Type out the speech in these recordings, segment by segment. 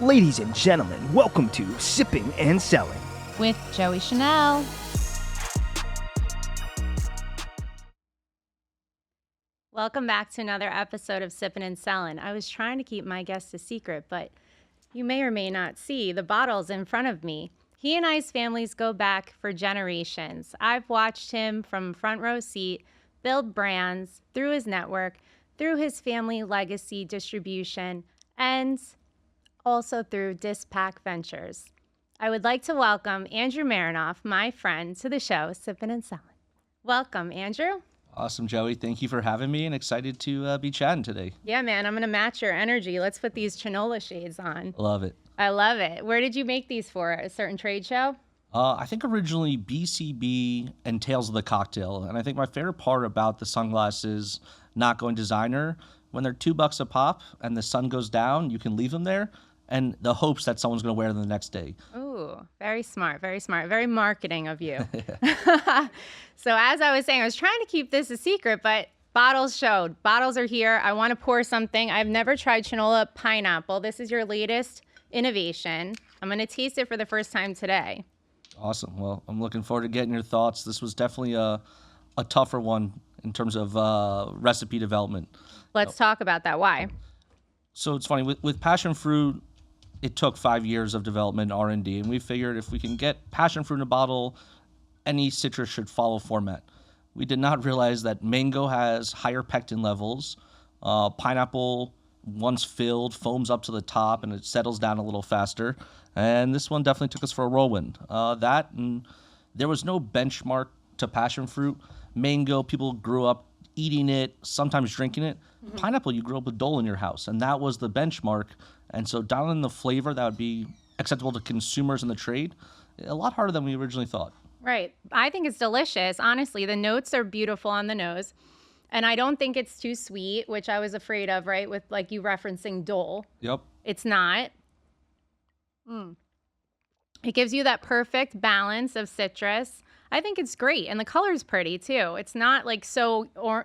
Ladies and gentlemen, welcome to Sippin and Selling with Joey Chanel. Welcome back to another episode of Sippin and Selling. I was trying to keep my guests a secret, but you may or may not see the bottles in front of me. He and I's families go back for generations. I've watched him from front row seat build brands through his network, through his family legacy distribution, and also through Dispact Ventures. I would like to welcome Andrew Merinoff, my friend, to the show, Sippin and Selling. Welcome, Andrew. Awesome, Joey. Thank you for having me and excited to be chatting today. Yeah, man, I'm going to match your energy. Let's put these Chinola shades on. Love it. I love it. Where did you make these for? A certain trade show? I think originally BCB and Tales of the Cocktail. And I think my favorite part about the sunglasses not going designer, when they're $2 a pop and the sun goes down, you can leave them there and the hopes that someone's going to wear them the next day. Ooh, very smart, very smart. Very marketing of you. So as I was saying, I was trying to keep this a secret, but bottles showed. Bottles are here. I want to pour something. I've never tried Chinola Pineapple. This is your latest innovation. I'm going to taste it for the first time today. Awesome. Well, I'm looking forward to getting your thoughts. This was definitely a tougher one in terms of recipe development. Let's talk about that. Why? So it's funny. With passion fruit, it took 5 years of development R&D, and we figured if we can get passion fruit in a bottle, any citrus should follow format. We did not realize that mango has higher pectin levels. Pineapple, once filled, foams up to the top and it settles down a little faster. And this one definitely took us for a whirlwind. And there was no benchmark to passion fruit. Mango, people grew up eating it, sometimes drinking it. Mm-hmm. Pineapple, you grew up with Dole in your house, and that was the benchmark. And so dialing in the flavor that would be acceptable to consumers in the trade, a lot harder than we originally thought. Right. I think it's delicious. Honestly, the notes are beautiful on the nose. And I don't think it's too sweet, which I was afraid of, right? With like you referencing Dole. Yep. It's not. It gives you that perfect balance of citrus. I think it's great. And the color's pretty too. It's not like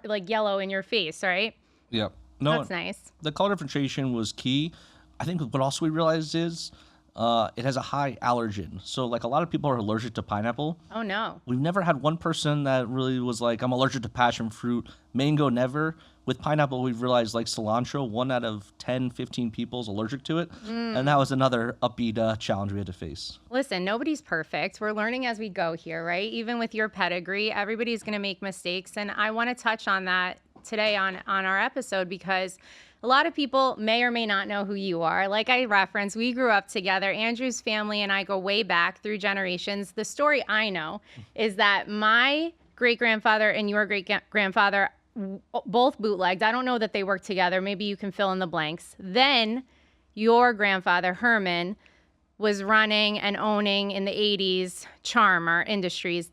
like yellow in your face, right? Yep. No, that's nice. The color differentiation was key. I think what also we realized is it has a high allergen. So like a lot of people are allergic to pineapple. Oh no. We've never had one person that really was like, I'm allergic to passion fruit. Mango, never. With pineapple, we've realized like cilantro, 1 out of 10, 15 people is allergic to it. And that was another upbeat challenge we had to face. Listen, nobody's perfect. We're learning as we go here, right? Even with your pedigree, everybody's going to make mistakes. And I want to touch on that today on our episode because a lot of people may or may not know who you are. Like I referenced, we grew up together. Andrew's family and I go way back through generations. The story I know is that my great-grandfather and your great-grandfather both bootlegged. I don't know that they worked together. Maybe you can fill in the blanks. Then your grandfather, Herman, was running and owning in the 80s Charmer Industries.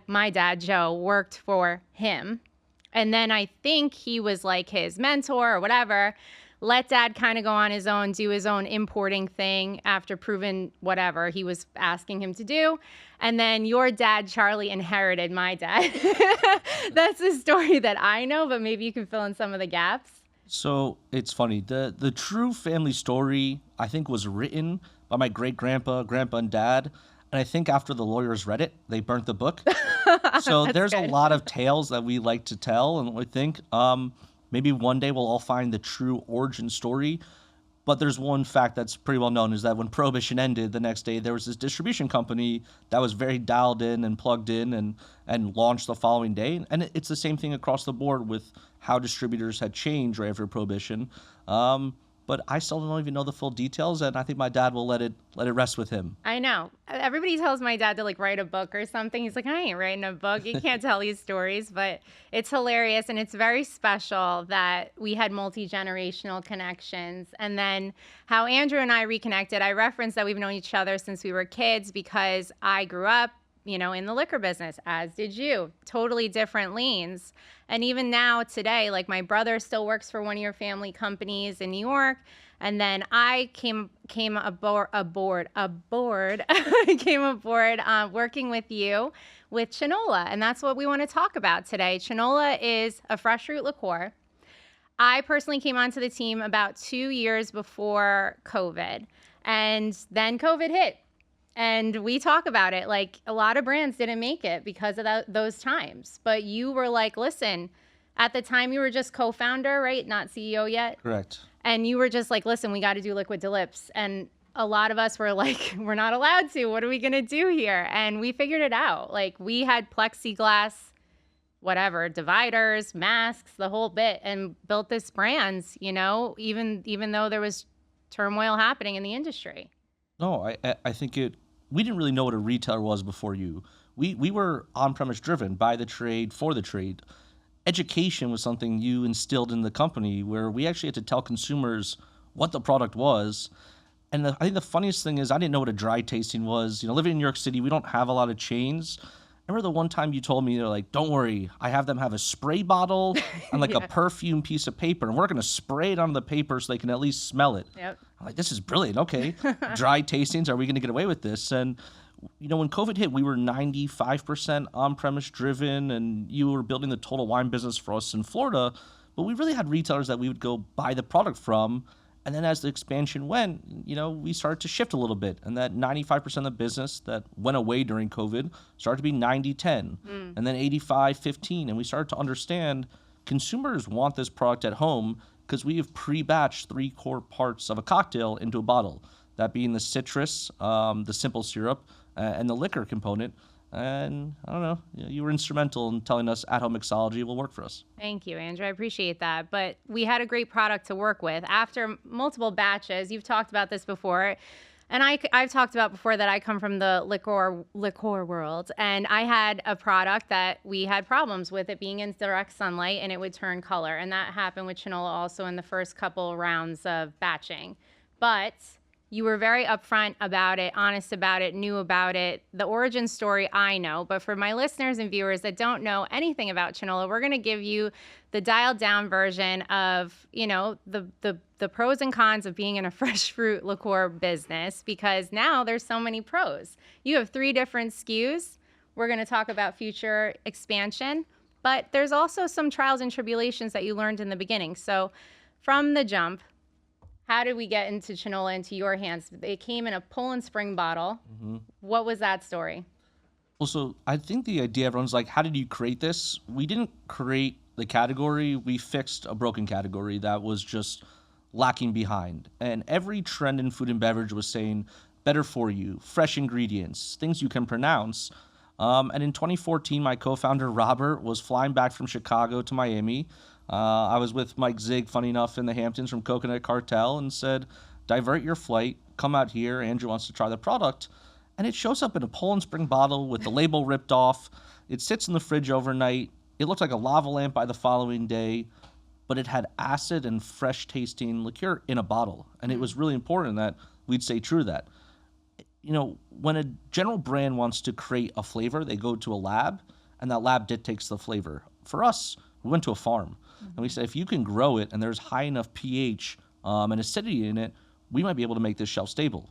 My dad, Joe, worked for him. And then I think he was like his mentor or whatever, let dad kind of go on his own, do his own importing thing after proving whatever he was asking him to do. And then your dad, Charlie, inherited my dad. That's the story that I know, but maybe you can fill in some of the gaps. So it's funny. The true family story, I think, was written by my great-grandpa, grandpa, and dad. And I think after the lawyers read it, they burnt the book. So there's a lot of tales that we like to tell, and we think maybe one day we'll all find the true origin story. But there's one fact that's pretty well known is that when Prohibition ended the next day, there was this distribution company that was very dialed in and plugged in and launched the following day. And it's the same thing across the board with how distributors had changed right after Prohibition. But I still don't even know the full details, and I think my dad will let it rest with him. I know. Everybody tells my dad to like write a book or something. He's like, I ain't writing a book. You can't tell these stories, but it's hilarious, and it's very special that we had multi-generational connections. And then how Andrew and I reconnected, I referenced that we've known each other since we were kids because I grew up, in the liquor business, as did you. Totally different lanes. And even now, today, like my brother still works for one of your family companies in New York. And then I came aboard working with you with Chinola. And that's what we want to talk about today. Chinola is a fresh fruit liqueur. I personally came onto the team about 2 years before COVID. And then COVID hit. And we talk about it. Like, a lot of brands didn't make it because of those times. But you were like, listen, at the time you were just co-founder, right? Not CEO yet. Correct. And you were just like, listen, we got to do liquid to lips. And a lot of us were like, we're not allowed to. What are we going to do here? And we figured it out. Like, we had plexiglass, whatever, dividers, masks, the whole bit, and built this brand, you know, even though there was turmoil happening in the industry. No, I think we didn't really know what a retailer was before you. We were on-premise driven, by the trade, for the trade. Education was something you instilled in the company, where we actually had to tell consumers what the product was. And I think the funniest thing is I didn't know what a dry tasting was. You know, living in New York City, we don't have a lot of chains. I remember the one time you told me, they're like, don't worry, I have them have a spray bottle and like a perfume piece of paper, and we're going to spray it on the paper so they can at least smell it. Yep. I'm like, this is brilliant. Okay, dry tastings, are we going to get away with this? And, you know, when COVID hit, we were 95% on-premise driven, and you were building the total wine business for us in Florida, but we really had retailers that we would go buy the product from. And then as the expansion went, you know, we started to shift a little bit. And that 95% of the business that went away during COVID started to be 90-10, and then 85-15. And we started to understand consumers want this product at home because we have pre-batched 3 core parts of a cocktail into a bottle, that being the citrus, the simple syrup, and the liquor component. And I don't know, you were instrumental in telling us at-home mixology will work for us. Thank you, Andrew. I appreciate that. But we had a great product to work with. After multiple batches, you've talked about this before, and I've talked about before that I come from the liqueur world, and I had a product that we had problems with it being in direct sunlight, and it would turn color. And that happened with Chinola also in the first couple rounds of batching. But you were very upfront about it, honest about it, knew about it. The origin story I know, but for my listeners and viewers that don't know anything about Chinola, we're going to give you the dialed down version of, you know, the pros and cons of being in a fresh fruit liqueur business, because now there's so many pros. You have 3 different SKUs. We're going to talk about future expansion, but there's also some trials and tribulations that you learned in the beginning. So from the jump, how did we get into Chinola into your hands? It came in a Poland Spring bottle. Mm-hmm. What was that story? Well, so I think the idea, everyone's like, how did you create this? We didn't create the category. We fixed a broken category that was just lacking behind. And every trend in food and beverage was saying, better for you, fresh ingredients, things you can pronounce. And in 2014, my co-founder, Robert, was flying back from Chicago to Miami. I was with Mike Zig, funny enough, in the Hamptons from Coconut Cartel, and said, divert your flight, come out here, Andrew wants to try the product. And it shows up in a Poland Spring bottle with the label ripped off. It sits in the fridge overnight. It looked like a lava lamp by the following day, but it had acid and fresh tasting liqueur in a bottle. And it was really important that we'd stay true to that. You know, when a general brand wants to create a flavor, they go to a lab, and that lab dictates the flavor. For us, we went to a farm, and we said, if you can grow it and there's high enough pH and acidity in it, we might be able to make this shelf stable.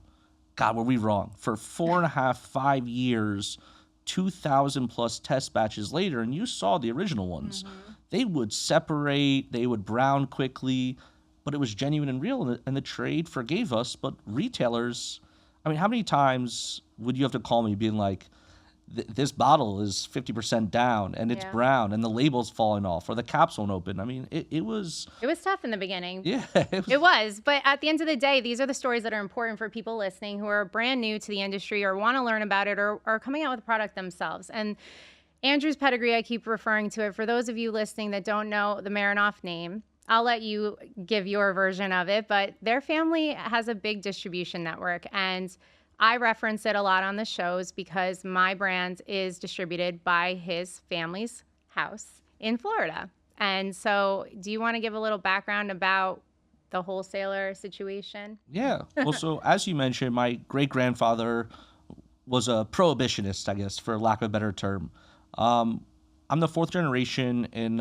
God, were we wrong. For 4.5, 5 years, 2,000 plus test batches later, and you saw the original ones, they would separate, they would brown quickly, but it was genuine and real, and the trade forgave us. But retailers, I mean, how many times would you have to call me being like, this bottle is 50% down and it's brown and the label's falling off or the caps won't open? I mean, it was tough in the beginning. Yeah. It was. But at the end of the day, these are the stories that are important for people listening who are brand new to the industry or want to learn about it or are coming out with a product themselves. And Andrew's pedigree, I keep referring to it. For those of you listening that don't know the Marinoff name, I'll let you give your version of it, but their family has a big distribution network, and I reference it a lot on the shows because my brand is distributed by his family's house in Florida. And so do you want to give a little background about the wholesaler situation? Yeah. Well, so as you mentioned, my great-grandfather was a prohibitionist, I guess, for lack of a better term. I'm the 4th generation in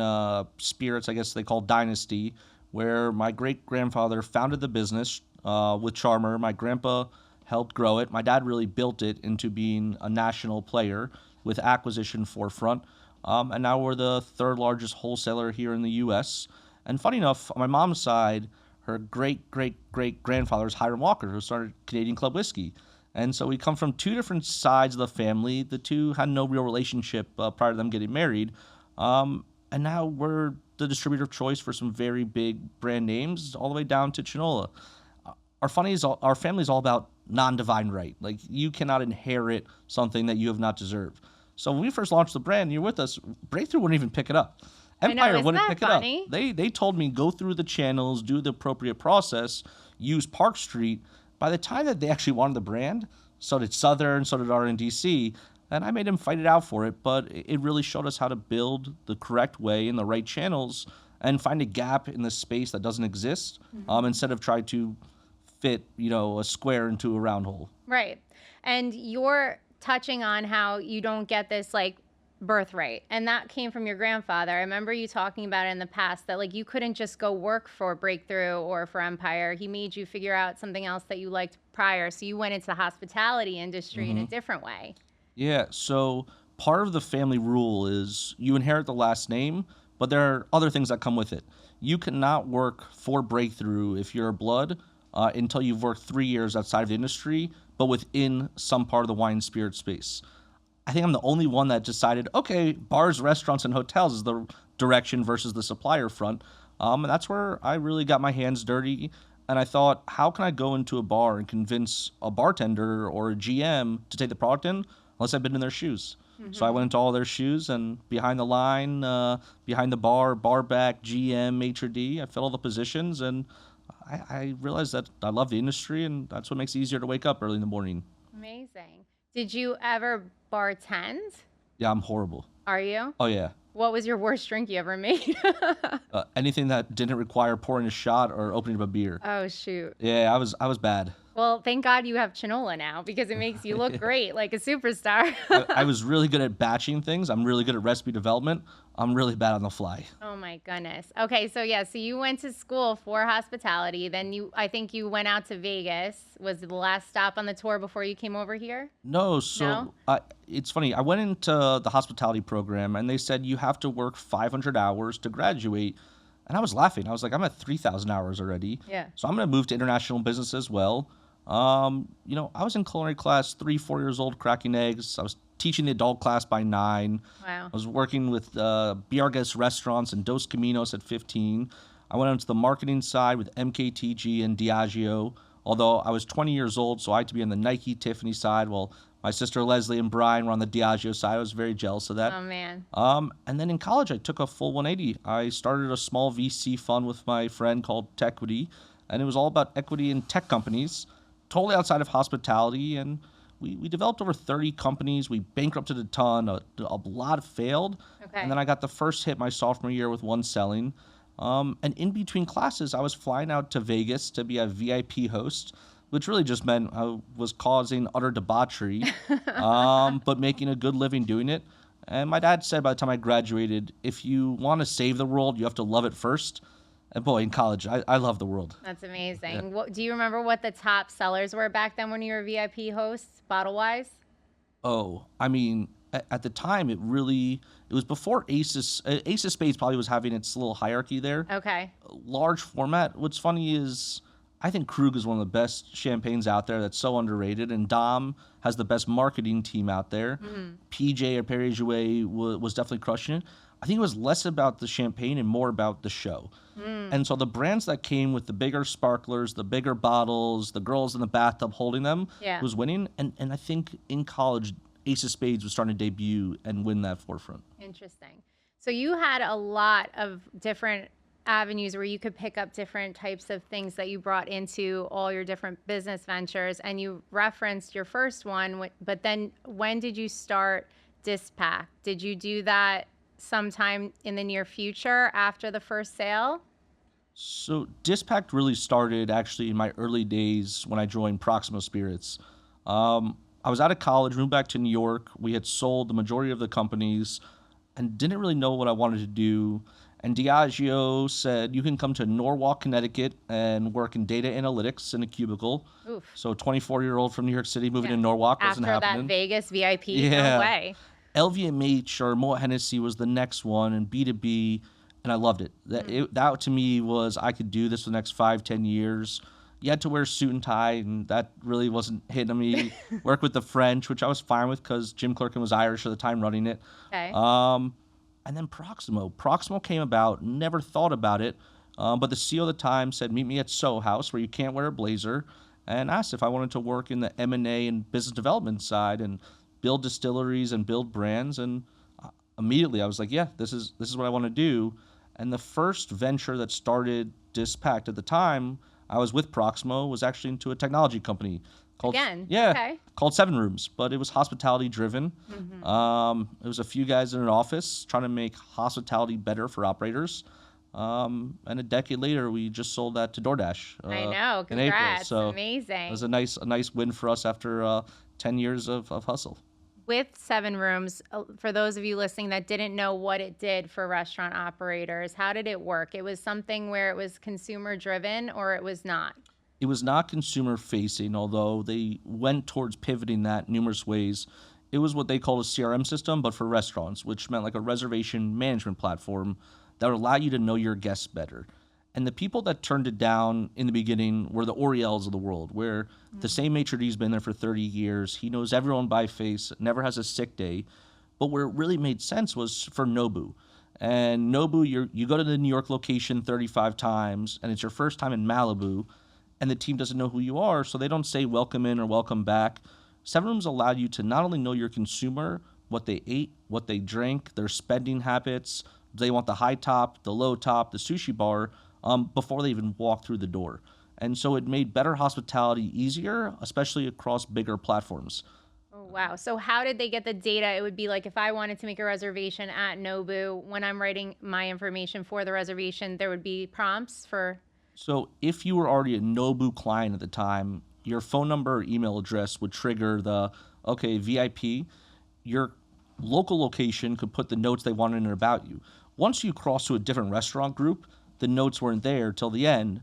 spirits, I guess they call dynasty, where my great-grandfather founded the business with Charmer. My grandpa helped grow it. My dad really built it into being a national player with acquisition forefront. And now we're the 3rd largest wholesaler here in the U.S. And funny enough, on my mom's side, her great-great-great-grandfather was Hiram Walker, who started Canadian Club Whiskey. And so we come from two different sides of the family. The two had no real relationship prior to them getting married. And now we're the distributor of choice for some very big brand names, all the way down to Chinola. Our family is all about non-divine right. Like, you cannot inherit something that you have not deserved. So when we first launched the brand, you're with us, Breakthrough wouldn't even pick it up. Empire wouldn't pick it up. They told me, go through the channels, do the appropriate process, use Park Street. By the time that they actually wanted the brand, so did Southern, so did RNDC, and I made them fight it out for it. But it really showed us how to build the correct way in the right channels and find a gap in the space that doesn't exist, instead of trying to fit, a square into a round hole. Right. And you're touching on how you don't get this like birthright, and that came from your grandfather. I remember you talking about it in the past, that like you couldn't just go work for Breakthrough or for Empire. He made you figure out something else that you liked prior, so you went into the hospitality industry in a different way. Yeah, so part of the family rule is you inherit the last name, but there are other things that come with it. You cannot work for Breakthrough if you're a blood until you've worked 3 years outside of the industry, but within some part of the wine and spirit space. I think I'm the only one that decided, okay, bars, restaurants, and hotels is the direction versus the supplier front. And that's where I really got my hands dirty. And I thought, how can I go into a bar and convince a bartender or a GM to take the product in unless I've been in their shoes? So I went into all their shoes, and behind the line, behind the bar back, GM, maitre d', I filled all the positions, and I realized that I love the industry, and that's what makes it easier to wake up early in the morning. Amazing. Did you ever bartend? Yeah, I'm horrible. Are you? Oh, yeah. What was your worst drink you ever made? Anything that didn't require pouring a shot or opening up a beer. Oh, shoot. Yeah, I was bad. Well, thank God you have Chinola now, because it makes you look great, like a superstar. I was really good at batching things. I'm really good at recipe development. I'm really bad on the fly. Oh my goodness. Okay, so you went to school for hospitality. Then I think you went out to Vegas. Was the last stop on the tour before you came over here? No, it's funny. I went into the hospitality program, and they said you have to work 500 hours to graduate. And I was laughing. I was like, I'm at 3,000 hours already. Yeah. So I'm going to move to international business as well. I was in culinary class 3-4 years old, cracking eggs. I was teaching the adult class by 9. Wow. I was working with Biargues restaurants and Dos Caminos at 15. I went into the marketing side with MKTG and Diageo, although I was 20 years old, so I had to be on the Nike Tiffany side, while my sister Leslie and Brian were on the Diageo side. I was very jealous of that. Oh, man. And then in college, I took a full 180. I started a small VC fund with my friend called Tequity, and it was all about equity in tech companies, totally outside of hospitality, and we developed over 30 companies. We bankrupted a ton. A lot failed. Okay. And then I got the first hit my sophomore year with one selling. And in between classes, I was flying out to Vegas to be a VIP host, which really just meant I was causing utter debauchery, but making a good living doing it. And my dad said by the time I graduated, if you want to save the world, you have to love it first. And boy, in college, I love the world. That's amazing. Yeah. Do you remember what the top sellers were back then when you were VIP hosts, bottle-wise? Oh, I mean, at the time, it was before Ace of Spades probably was having its little hierarchy there. Okay. Large format. What's funny is I think Krug is one of the best champagnes out there that's so underrated, and Dom has the best marketing team out there. PJ or Perrier Jouet was definitely crushing it. I think it was less about the champagne and more about the show. And so the brands that came with the bigger sparklers, the bigger bottles, the girls in the bathtub holding them was winning. And I think in college, Ace of Spades was starting to debut and win that forefront. Interesting. So you had a lot of different avenues where you could pick up different types of things that you brought into all your different business ventures. And you referenced your first one, but then when did you start Dispact? Did you do that sometime in the near future after the first sale? So Dispact really started actually in my early days when I joined Proximo Spirits. I was out of college, moved back to New York. We had sold the majority of the companies and didn't really know what I wanted to do. And Diageo said, you can come to Norwalk, Connecticut and work in data analytics in a cubicle. Oof. So 24-year-old from New York City moving to Norwalk wasn't happening. After that Vegas VIP, no way. LVMH or Moet Hennessy was the next one, and B2B. and I loved it. That to me was, I could do this for the next 5-10 years. You had to wear a suit and tie, and that really wasn't hitting me. Work with the French, which I was fine with because Jim Clerkin was Irish at the time running it. Okay. And then Proximo. Proximo came about, never thought about it, but the CEO at the time said, meet me at Soho House, where you can't wear a blazer, and asked if I wanted to work in the M&A and business development side and build distilleries and build brands. And immediately I was like, yeah, this is what I want to do. And the first venture that started Dispact at the time, I was with Proximo, was actually into a technology company called called 7 Rooms, but it was hospitality driven. It was a few guys in an office trying to make hospitality better for operators. And a decade later, we just sold that to DoorDash. I know, in April. congrats, So amazing. it was a nice win for us after 10 years of hustle. With 7 Rooms, for those of you listening that didn't know what it did for restaurant operators, how did it work? It was something where it was consumer driven, or it was not? It was not consumer facing, although they went towards pivoting that numerous ways. It was what they called a CRM system, but for restaurants, which meant like a reservation management platform that would allow you to know your guests better. And the people that turned it down in the beginning were the Oriels of the world, where the same maitre d's been there for 30 years. He knows everyone by face, never has a sick day. But where it really made sense was for Nobu. And Nobu, you go to the New York location 35 times, and it's your first time in Malibu, and the team doesn't know who you are, so they don't say welcome in or welcome back. 7 Rooms allowed you to not only know your consumer, what they ate, what they drank, their spending habits. Do they want the high top, the low top, the sushi bar, before they even walk through the door. And so it made better hospitality easier, especially across bigger platforms. Oh, wow. So how did they get the data? It would be like if I wanted to make a reservation at Nobu, when I'm writing my information for the reservation, there would be prompts for... So if you were already a Nobu client at the time, your phone number or email address would trigger the, okay, VIP. Your local location could put the notes they wanted in about you. Once you cross to a different restaurant group, the notes weren't there till the end.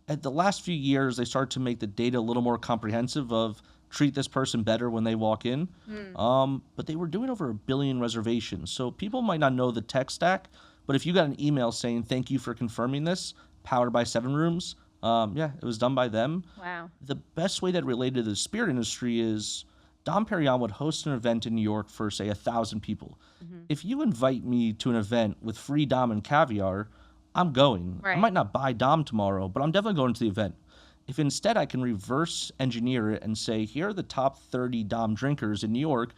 At the last few years, they started to make the data a little more comprehensive of treat this person better when they walk in. But they were doing over 1 billion reservations. So people might not know the tech stack, but if you got an email saying, thank you for confirming this, powered by 7 Rooms, it was done by them. Wow. The best way that related to the spirit industry is Dom Perignon would host an event in New York for, say, 1,000 people. If you invite me to an event with free Dom and caviar, I'm going. Right. I might not buy Dom tomorrow, but I'm definitely going to the event. If instead I can reverse engineer it and say, here are the top 30 Dom drinkers in New York,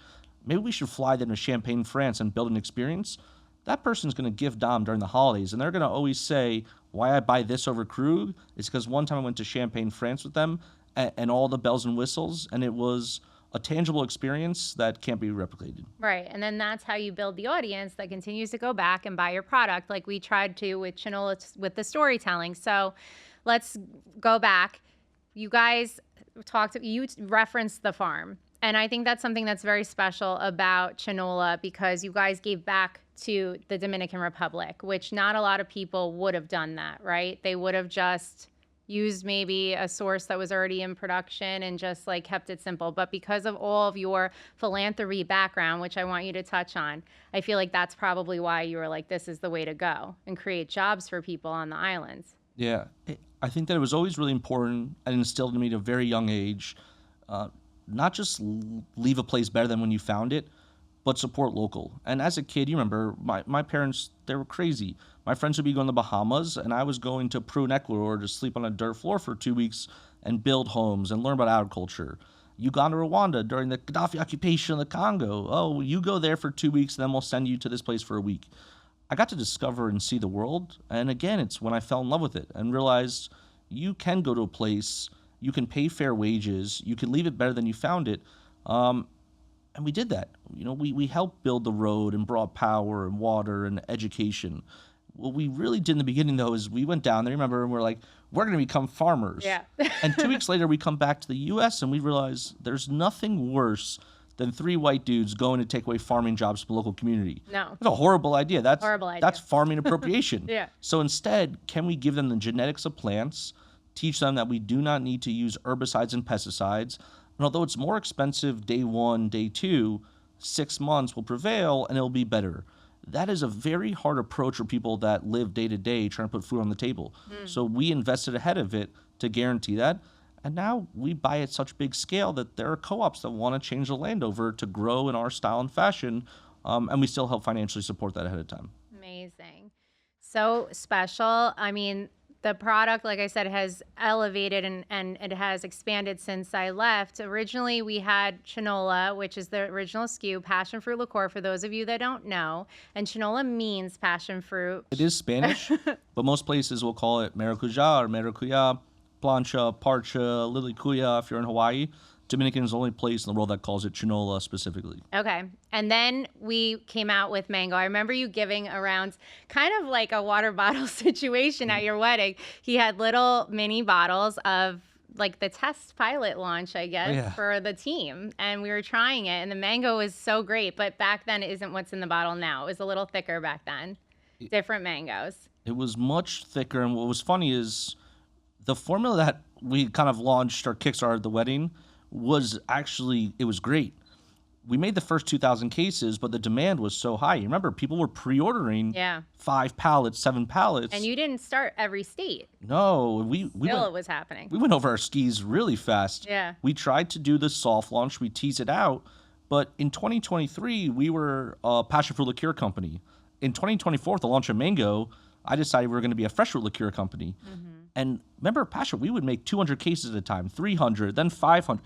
maybe we should fly them to Champagne, France and build an experience, that person's going to give Dom during the holidays. And they're going to always say, why I buy this over Krug is because one time I went to Champagne, France with them and all the bells and whistles, and it was a tangible experience that can't be replicated. Right. And then that's how you build the audience that continues to go back and buy your product, like we tried to with Chinola with the storytelling. So let's go back. You guys you referenced the farm. And I think that's something that's very special about Chinola, because you guys gave back to the Dominican Republic, which not a lot of people would have done that, right? They would have just used maybe a source that was already in production and just like kept it simple. But because of all of your philanthropy background, which I want you to touch on, I feel like that's probably why you were like, this is the way to go and create jobs for people on the islands. Yeah, I think that it was always really important and instilled in me at a very young age, not just leave a place better than when you found it, but support local. And as a kid, you remember, my parents, they were crazy. My friends would be going to the Bahamas, and I was going to Peru and Ecuador to sleep on a dirt floor for 2 weeks and build homes and learn about agriculture. Uganda, Rwanda, during the Gaddafi occupation of the Congo. Oh, you go there for 2 weeks, and then we'll send you to this place for a week. I got to discover and see the world. And again, it's when I fell in love with it and realized you can go to a place, you can pay fair wages, you can leave it better than you found it. And we did that. You know, we helped build the road and brought power and water and education. What we really did in the beginning, though, is we went down there, remember, and we're like, we're going to become farmers. Yeah. And 2 weeks later, we come back to the U.S. and we realize there's nothing worse than 3 white dudes going to take away farming jobs from the local community. No. That's a horrible idea. Horrible idea. That's farming appropriation. Yeah. So instead, can we give them the genetics of plants, teach them that we do not need to use herbicides and pesticides, and although it's more expensive day 1, day 2, 6 months will prevail and it'll be better. that is a very hard approach for people that live day to day trying to put food on the table. So we invested ahead of it to guarantee that. And now we buy at such big scale that there are co-ops that want to change the land over to grow in our style and fashion. And we still help financially support that ahead of time. Amazing. So special. I mean, the product, like I said, has elevated and it has expanded since I left. Originally, we had Chinola, which is the original SKU, passion fruit liqueur, for those of you that don't know. And Chinola means passion fruit. It is Spanish, but most places will call it maracuja or maracuya, plancha, parcha, lilicuya if you're in Hawaii. Dominican is the only place in the world that calls it Chinola specifically. Okay. And then we came out with mango. I remember you giving around kind of like a water bottle situation at your wedding. He had little mini bottles of like the test pilot launch, I guess, for the team. And we were trying it and the mango was so great. But back then it isn't what's in the bottle now. It was a little thicker back then. Different mangoes. It was much thicker. And what was funny is the formula that we kind of launched or kickstarted at the wedding was actually, it was great. We made the first 2,000 cases, but the demand was so high. Remember, people were pre-ordering 5 pallets, 7 pallets. And you didn't start every state. No, It was happening. We went over our skis really fast. Yeah. We tried to do the soft launch. We teased it out. But in 2023, we were a passion fruit liqueur company. In 2024, the launch of Mango, I decided we were going to be a fresh fruit liqueur company. And remember, passion, we would make 200 cases at a time, 300, then 500.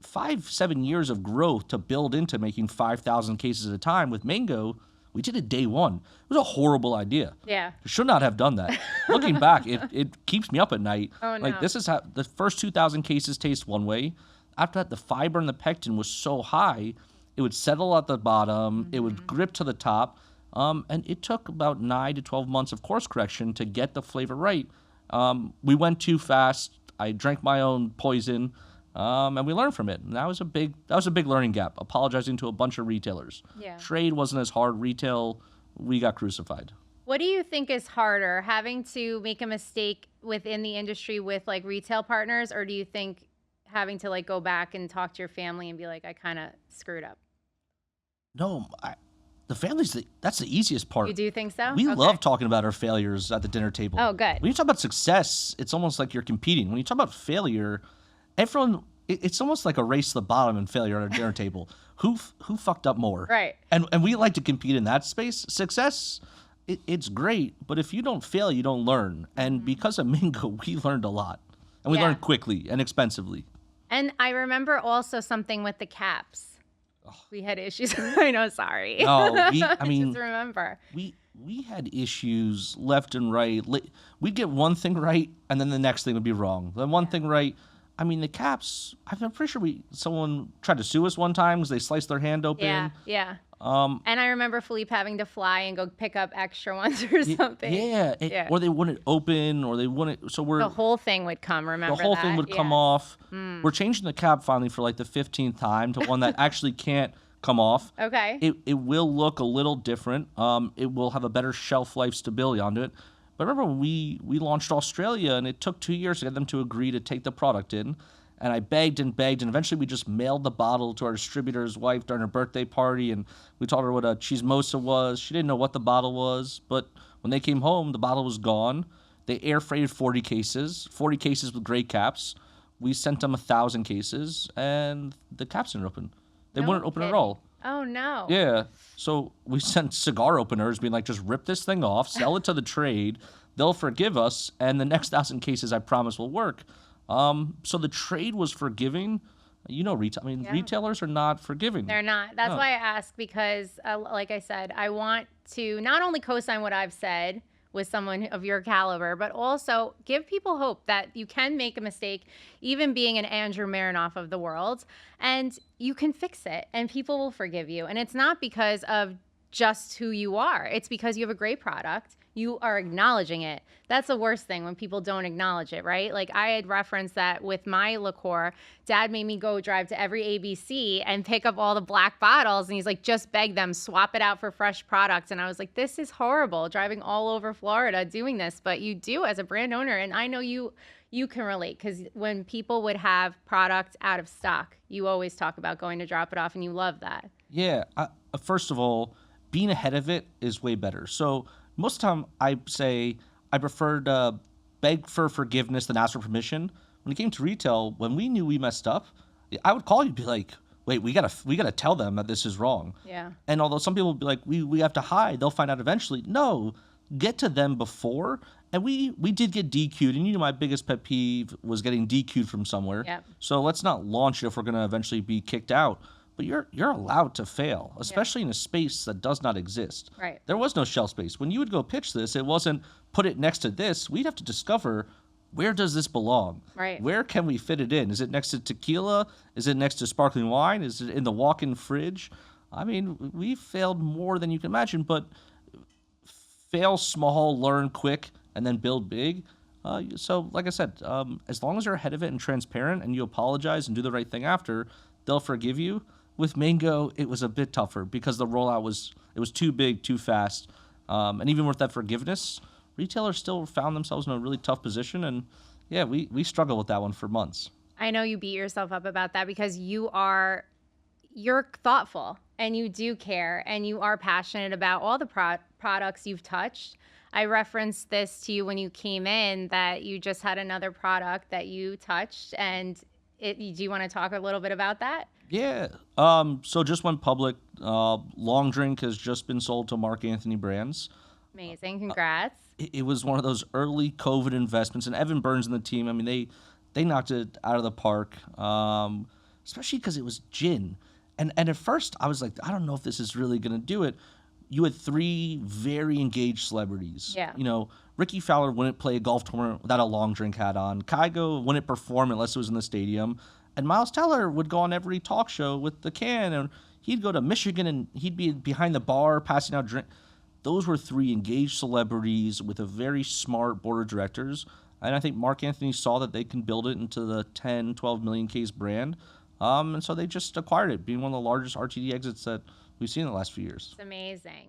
5-7 years of growth to build into making 5,000 cases at a time. With Mango, we did it day one. It was a horrible idea. Yeah. Should not have done that. Looking back, it keeps me up at night. Oh, Like, no. this is how the first 2,000 cases taste one way. After that, the fiber and the pectin was so high, it would settle at the bottom, it would grip to the top, and it took about 9 to 12 months of course correction to get the flavor right. We went too fast. I drank my own poison. And we learned from it. And that was a big learning gap, apologizing to a bunch of retailers. Yeah. Trade wasn't as hard. Retail, we got crucified. What do you think is harder, having to make a mistake within the industry with like retail partners, or do you think having to like go back and talk to your family and be like, I kind of screwed up? No, the family's that's the easiest part. You do think so? We Okay. love talking about our failures at the dinner table. Oh, good. When you talk about success, it's almost like you're competing. When you talk about failure, everyone, it's almost like a race to the bottom and failure at a dinner table. Who fucked up more? Right. And we like to compete in that space. Success, it's great, but if you don't fail, you don't learn. And because of Mingo, we learned a lot. And we Yeah. learned quickly and expensively. And I remember also something with the caps. We had issues. I know, sorry. No, I mean, Just remember. we had issues left and right. We'd get one thing right, and then the next thing would be wrong. Then one thing right. I mean, the caps, I'm pretty sure someone tried to sue us one time because they sliced their hand open. Yeah. And I remember Philippe having to fly and go pick up extra ones or something. Yeah. Or they wouldn't open, or they wouldn't. So The whole thing would come, remember the whole that? thing would come Yeah. off. We're changing the cap finally for like the 15th time to one that actually can't come off. Okay. It will look a little different. It will have a better shelf life stability onto it. But remember when we launched Australia, and it took 2 years to get them to agree to take the product in. And I begged and begged, and eventually we just mailed the bottle to our distributor's wife during her birthday party, and we told her what a chismosa was. She didn't know what the bottle was, but when they came home, the bottle was gone. They air freighted 40 cases with great caps. We sent them 1,000 cases, and the caps didn't open. They No wouldn't open at kidding. all. Oh, no. Yeah. So we sent cigar openers being like, just rip this thing off, sell it to the trade. They'll forgive us. And the next 1,000 cases, I promise, will work. So the trade was forgiving. You know, retailers are not forgiving. They're not. That's No. why I ask, because like I said, I want to not only co-sign what I've said with someone of your caliber, but also give people hope that you can make a mistake, even being an Andrew Merinoff of the world, and you can fix it and people will forgive you. And it's not because of just who you are. It's because you have a great product. You are acknowledging it. That's the worst thing, when people don't acknowledge it, right? Like I had referenced that with my liqueur. Dad made me go drive to every ABC and pick up all the black bottles. And he's like, just beg them, swap it out for fresh products. And I was like, this is horrible, driving all over Florida doing this. But you do as a brand owner. And I know you can relate, because when people would have product out of stock, you always talk about going to drop it off, and you love that. Yeah. First of all, being ahead of it is way better. So most of the time I say I prefer to beg for forgiveness than ask for permission. When it came to retail, when we knew we messed up, I would call you and be like, wait, we gotta tell them that this is wrong. Yeah. And although some people would be like, we have to hide, they'll find out eventually. No, get to them before. And we did get DQ'd, and my biggest pet peeve was getting DQ'd from somewhere. Yep. So let's not launch it if we're gonna eventually be kicked out. But you're allowed to fail, especially in a space that does not exist. Right. There was no shelf space. When you would go pitch this, it wasn't put it next to this. We'd have to discover, where does this belong? Right. Where can we fit it in? Is it next to tequila? Is it next to sparkling wine? Is it in the walk-in fridge? I mean, we failed more than you can imagine, but fail small, learn quick, and then build big. So, like I said, as long as you're ahead of it and transparent and you apologize and do the right thing after, they'll forgive you. With Mango, it was a bit tougher because the rollout was too big, too fast. And even with that forgiveness, retailers still found themselves in a really tough position. And yeah, we struggled with that one for months. I know you beat yourself up about that because you're thoughtful and you do care and you are passionate about all the products you've touched. I referenced this to you when you came in, that you just had another product that you touched, and do you want to talk a little bit about that? Yeah. So just went public. Long Drink has just been sold to Mark Anthony Brands. Amazing. Congrats. It was one of those early COVID investments, and Evan Burns and the team, I mean, they knocked it out of the park, especially because it was gin. And at first, I was like, I don't know if this is really going to do it. You had 3 very engaged celebrities. Yeah. Ricky Fowler wouldn't play a golf tournament without a Long Drink hat on. Kygo wouldn't perform unless it was in the stadium. And Miles Teller would go on every talk show with the can, and he'd go to Michigan, and he'd be behind the bar passing out drink. Those were 3 engaged celebrities with a very smart board of directors. And I think Mark Anthony saw that they can build it into the 10, 12 million case brand. And so they just acquired it, being one of the largest RTD exits that we've seen in the last few years. It's amazing.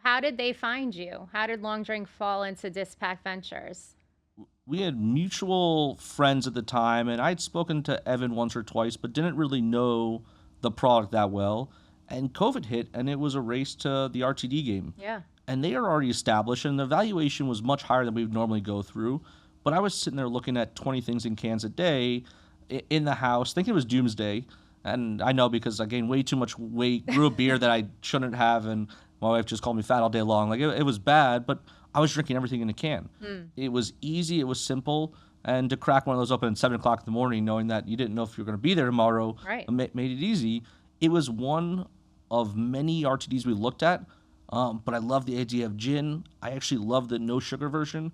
How did they find you? How did Long Drink fall into Dispact Ventures? We had mutual friends at the time, and I had spoken to Evan once or twice, but didn't really know the product that well. And COVID hit, and it was a race to the RTD game. Yeah. And they are already established, and the valuation was much higher than we would normally go through. But I was sitting there looking at 20 things in cans a day in the house, thinking it was doomsday. And I know because I gained way too much weight, grew a beard that I shouldn't have, and my wife just called me fat all day long. Like, it was bad, but I was drinking everything in a can. It was easy, it was simple, and to crack one of those open at 7 o'clock in the morning, knowing that you didn't know if you were going to be there tomorrow, Right. made it easy. It was one of many RTDs we looked at, but I love the idea of gin. I actually love the no sugar version,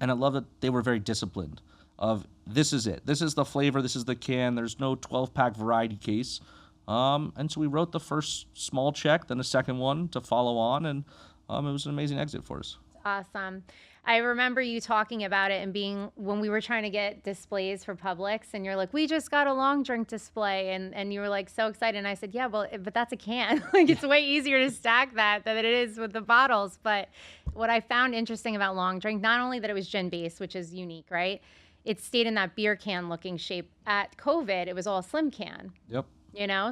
and I love that they were very disciplined. Of this is it. This is the flavor. This is the can. There's no 12-pack variety case. And so we wrote the first small check, then a second one to follow on, and it was an amazing exit for us. Awesome. I remember you talking about it and being, when we were trying to get displays for Publix, and you're like, we just got a Long Drink display, and you were like so excited. And I said, yeah, well, but that's a can. Like, it's way easier to stack that than it is with the bottles. But what I found interesting about Long Drink, not only that it was gin based, which is unique, right? It stayed in that beer can looking shape. At COVID, it was all slim can. Yep.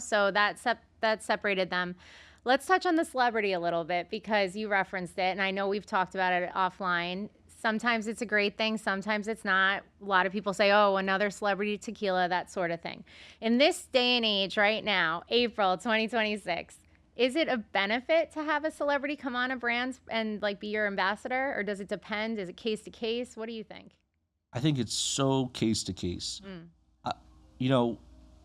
So that separated them. Let's touch on the celebrity a little bit, because you referenced it, and I know we've talked about it offline. Sometimes it's a great thing, sometimes it's not. A lot of people say, oh, another celebrity tequila, that sort of thing. In this day and age right now, April 2026, is it a benefit to have a celebrity come on a brand and like be your ambassador, or does it depend? Is it case to case? What do you think? I think it's so case to case.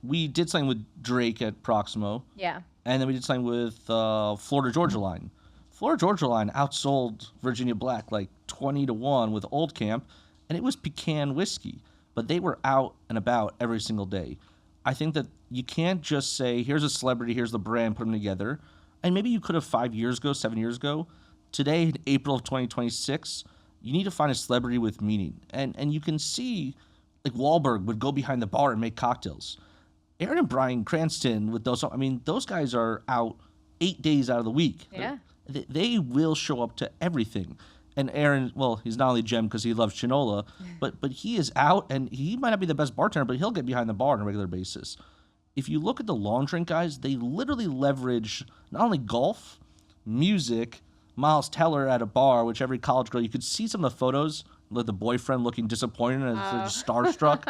We did something with Drake at Proximo. Yeah. And then we did something with Florida Georgia Line. Florida Georgia Line outsold Virginia Black like 20-1 with Old Camp, and it was pecan whiskey. But they were out and about every single day. I think that you can't just say, here's a celebrity, here's the brand, put them together. And maybe you could have 5 years ago, 7 years ago. Today, in April of 2026, you need to find a celebrity with meaning. And you can see, like, Wahlberg would go behind the bar and make cocktails. Aaron and Bryan Cranston with those guys are out 8 days out of the week. Yeah. They will show up to everything. And Aaron, well, he's not only Gem because he loves Chinola, but he is out, and he might not be the best bartender, but he'll get behind the bar on a regular basis. If you look at the Long Drink guys, they literally leverage not only golf, music, Miles Teller at a bar, which every college girl, you could see some of the photos, like the boyfriend looking disappointed and they're just starstruck.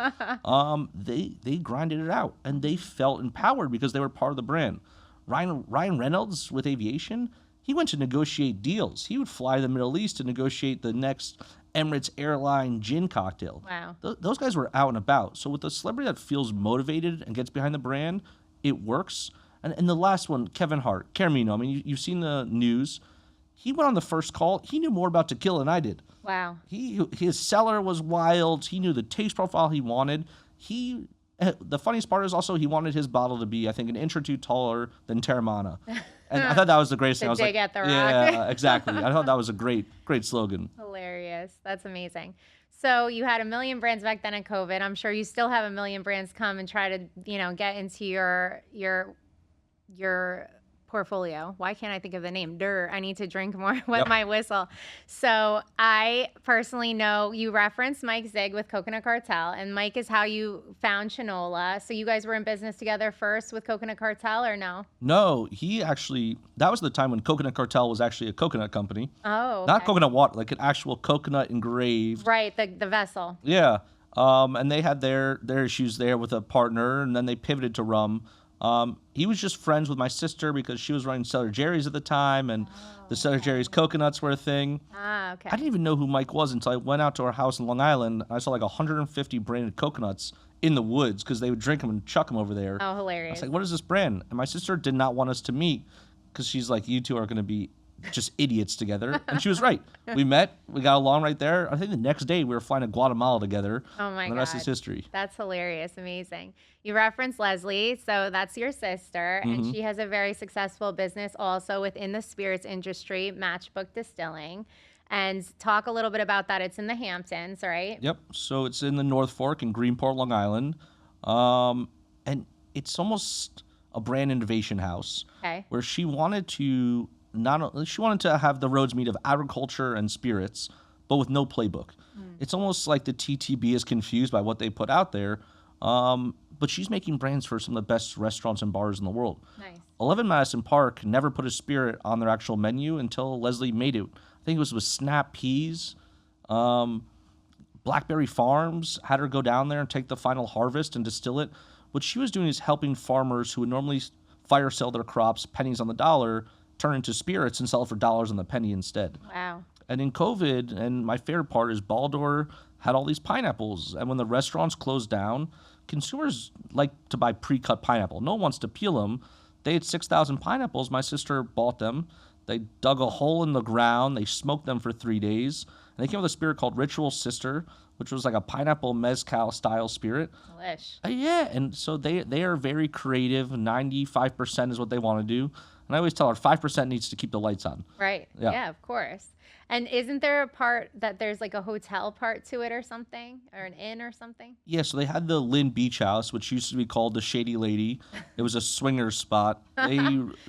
They grinded it out and they felt empowered because they were part of the brand. Ryan Reynolds with aviation, he went to negotiate deals. He would fly to the Middle East to negotiate the next Emirates Airline gin cocktail. Wow. Those guys were out and about. So with a celebrity that feels motivated and gets behind the brand, it works. And the last one, Kevin Hart, Carmino. I mean, you've seen the news. He went on the first call. He knew more about tequila than I did. Wow. His cellar was wild. He knew the taste profile he wanted. The funniest part is also he wanted his bottle to be, I think, an inch or two taller than Terramana. And I thought that was the greatest thing. I was dig like, at the rock. yeah, exactly. I thought that was a great slogan. Hilarious. That's amazing. So you had a million brands back then in COVID. I'm sure you still have a million brands come and try to, get into your portfolio. Why can't I think of the name? I need to drink more with my whistle. So I personally know you referenced Mike Zig with Coconut Cartel, and Mike is how you found Chinola. So you guys were in business together first with Coconut Cartel, or no? No, that was the time when Coconut Cartel was actually a coconut company. Oh, okay. Not coconut water, like an actual coconut engraved. Right, the vessel. Yeah. And they had their issues there with a partner, and then they pivoted to rum. He was just friends with my sister because she was running Cellar Jerry's at the time, and the Cellar Jerry's coconuts were a thing. Ah, okay. I didn't even know who Mike was until I went out to our house in Long Island. And I saw like 150 branded coconuts in the woods because they would drink them and chuck them over there. Oh, hilarious. I was like, what is this brand? And my sister did not want us to meet because she's like, you two are going to be just idiots together. And she was right. We met. We got along right there. I think the next day we were flying to Guatemala together. Oh, my God. And the rest is history. That's hilarious. Amazing. You referenced Leslie. So that's your sister. Mm-hmm. And she has a very successful business also within the spirits industry, Matchbook Distilling. And talk a little bit about that. It's in the Hamptons, right? Yep. So it's in the North Fork in Greenport, Long Island. And it's almost a brand innovation house. Okay. Where she wanted to have the roads meet of agriculture and spirits, but with no playbook. It's almost like the TTB is confused by what they put out there. But she's making brands for some of the best restaurants and bars in the world. Nice. 11 Madison Park never put a spirit on their actual menu until Leslie made it. I think it was with Snap Peas. Blackberry Farms had her go down there and take the final harvest and distill it. What she was doing is helping farmers who would normally fire sell their crops pennies on the dollar turn into spirits and sell it for dollars on the penny instead. Wow. And in COVID, and my favorite part is Baldur had all these pineapples. And when the restaurants closed down, consumers like to buy pre-cut pineapple. No one wants to peel them. They had 6,000 pineapples. My sister bought them. They dug a hole in the ground. They smoked them for 3 days. And they came up with a spirit called Ritual Sister, which was like a pineapple mezcal style spirit. Delish. Yeah, and so they are very creative. 95% is what they want to do. And I always tell her 5% needs to keep the lights on. Right. Yeah, of course. And isn't there a part that there's like a hotel part to it or something? Or an inn or something? Yeah, so they had the Lynn Beach House, which used to be called the Shady Lady. It was a swingers spot. They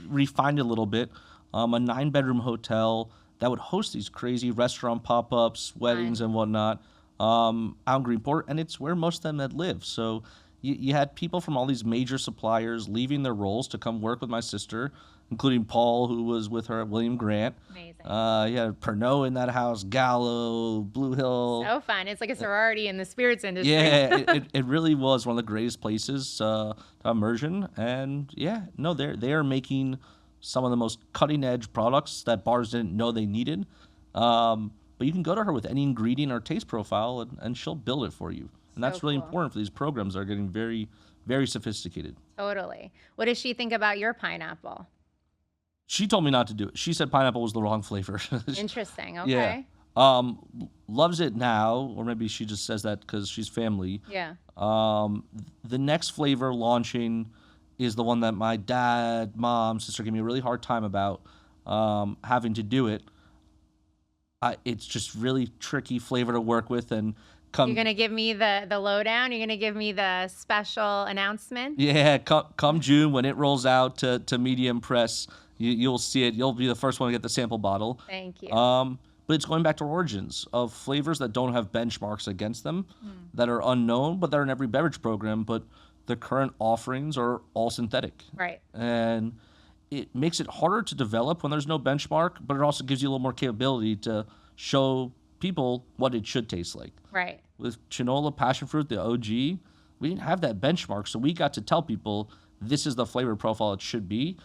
refined it a little bit. A 9-bedroom hotel that would host these crazy restaurant pop-ups, weddings, and whatnot out in Greenport. And it's where most of them had lived. So you had people from all these major suppliers leaving their roles to come work with my sister, including Paul, who was with her at William Grant. Amazing. You had Pernod in that house, Gallo, Blue Hill. So fun. It's like a sorority in the spirits industry. Yeah, it really was one of the greatest places to immersion. And they are making some of the most cutting edge products that bars didn't know they needed. But you can go to her with any ingredient or taste profile and she'll build it for you. And that's really important for these programs that are getting very, very sophisticated. Totally. What does she think about your pineapple? She told me not to do it. She said pineapple was the wrong flavor. Interesting. Okay. Yeah. Loves it now, or maybe she just says that because she's family. Yeah. The next flavor launching is the one that my dad, mom, sister gave me a really hard time about having to do it. It's just really tricky flavor to work with, and you're gonna give me the lowdown. You're gonna give me the special announcement. Yeah, come June when it rolls out to medium press, you'll see it. You'll be the first one to get the sample bottle. Thank you. But it's going back to origins of flavors that don't have benchmarks against them, that are unknown, but they're in every beverage program. But the current offerings are all synthetic. Right. And it makes it harder to develop when there's no benchmark, but it also gives you a little more capability to show people what it should taste like. Right. With Chinola Passion Fruit, the OG, we didn't have that benchmark, so we got to tell people this is the flavor profile it should be.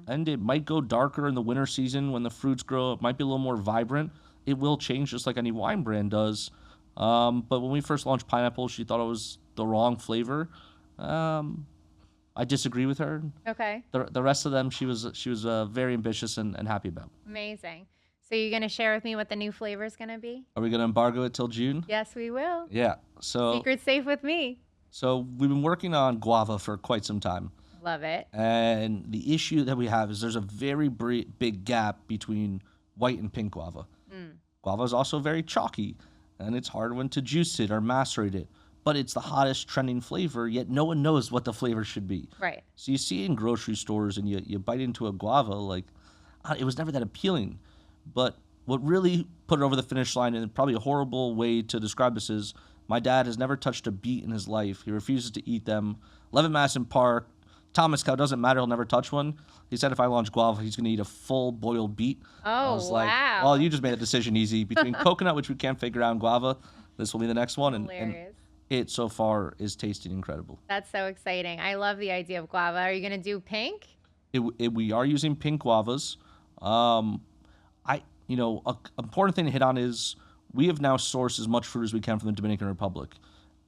And it might go darker in the winter season when the fruits grow. It might be a little more vibrant. It will change just like any wine brand does. But when we first launched pineapple, she thought it was the wrong flavor. I disagree with her. Okay. The rest of them, she was very ambitious and happy about. Amazing. So you're going to share with me what the new flavor is going to be? Are we going to embargo it till June? Yes, we will. Yeah. So Secret safe with me. So we've been working on guava for quite some time. Love it. And the issue that we have is there's a very big gap between white and pink guava. Guava is also very chalky, and it's hard when to juice it or macerate it. But it's the hottest trending flavor, yet no one knows what the flavor should be. Right. So you see it in grocery stores, and you bite into a guava, like, it was never that appealing. But what really put it over the finish line, and probably a horrible way to describe this is, my dad has never touched a beet in his life. He refuses to eat them. Levin Madison Park, Thomas Cow, doesn't matter. He'll never touch one. He said if I launch guava, he's going to eat a full boiled beet. Oh, I was like, wow. well, you just made a decision easy. Between coconut, which we can't figure out, and guava, this will be the next one. And Hilarious. it so far is tasting incredible. That's so exciting. I love the idea of guava. Are you going to do pink? We are using pink guavas. An important thing to hit on is we have now sourced as much fruit as we can from the Dominican Republic.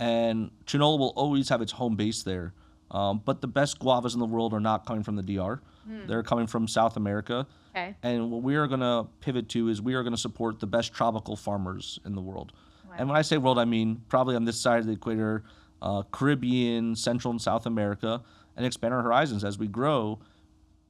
And Chinola will always have its home base there. But the best guavas in the world are not coming from the DR. They're coming from South America. Okay. And what we are going to pivot to is we are going to support the best tropical farmers in the world. Wow. And when I say world, I mean probably on this side of the equator, Caribbean, Central and South America, and expand our horizons as we grow,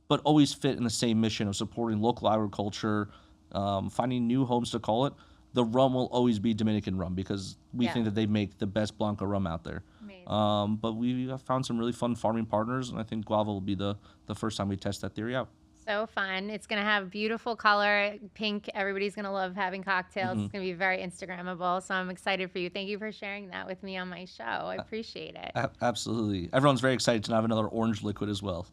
but always fit in the same mission of supporting local agriculture, finding new homes to call it. The rum will always be Dominican rum because we think that they make the best Blanco rum out there. Amazing. But we have found some really fun farming partners, and I think guava will be the first time we test that theory out. So fun. It's going to have beautiful color, pink. Everybody's going to love having cocktails. It's going to be very Instagrammable. So I'm excited for you. Thank you for sharing that with me on my show. I appreciate it. Absolutely. Everyone's very excited to have another orange liquid as well.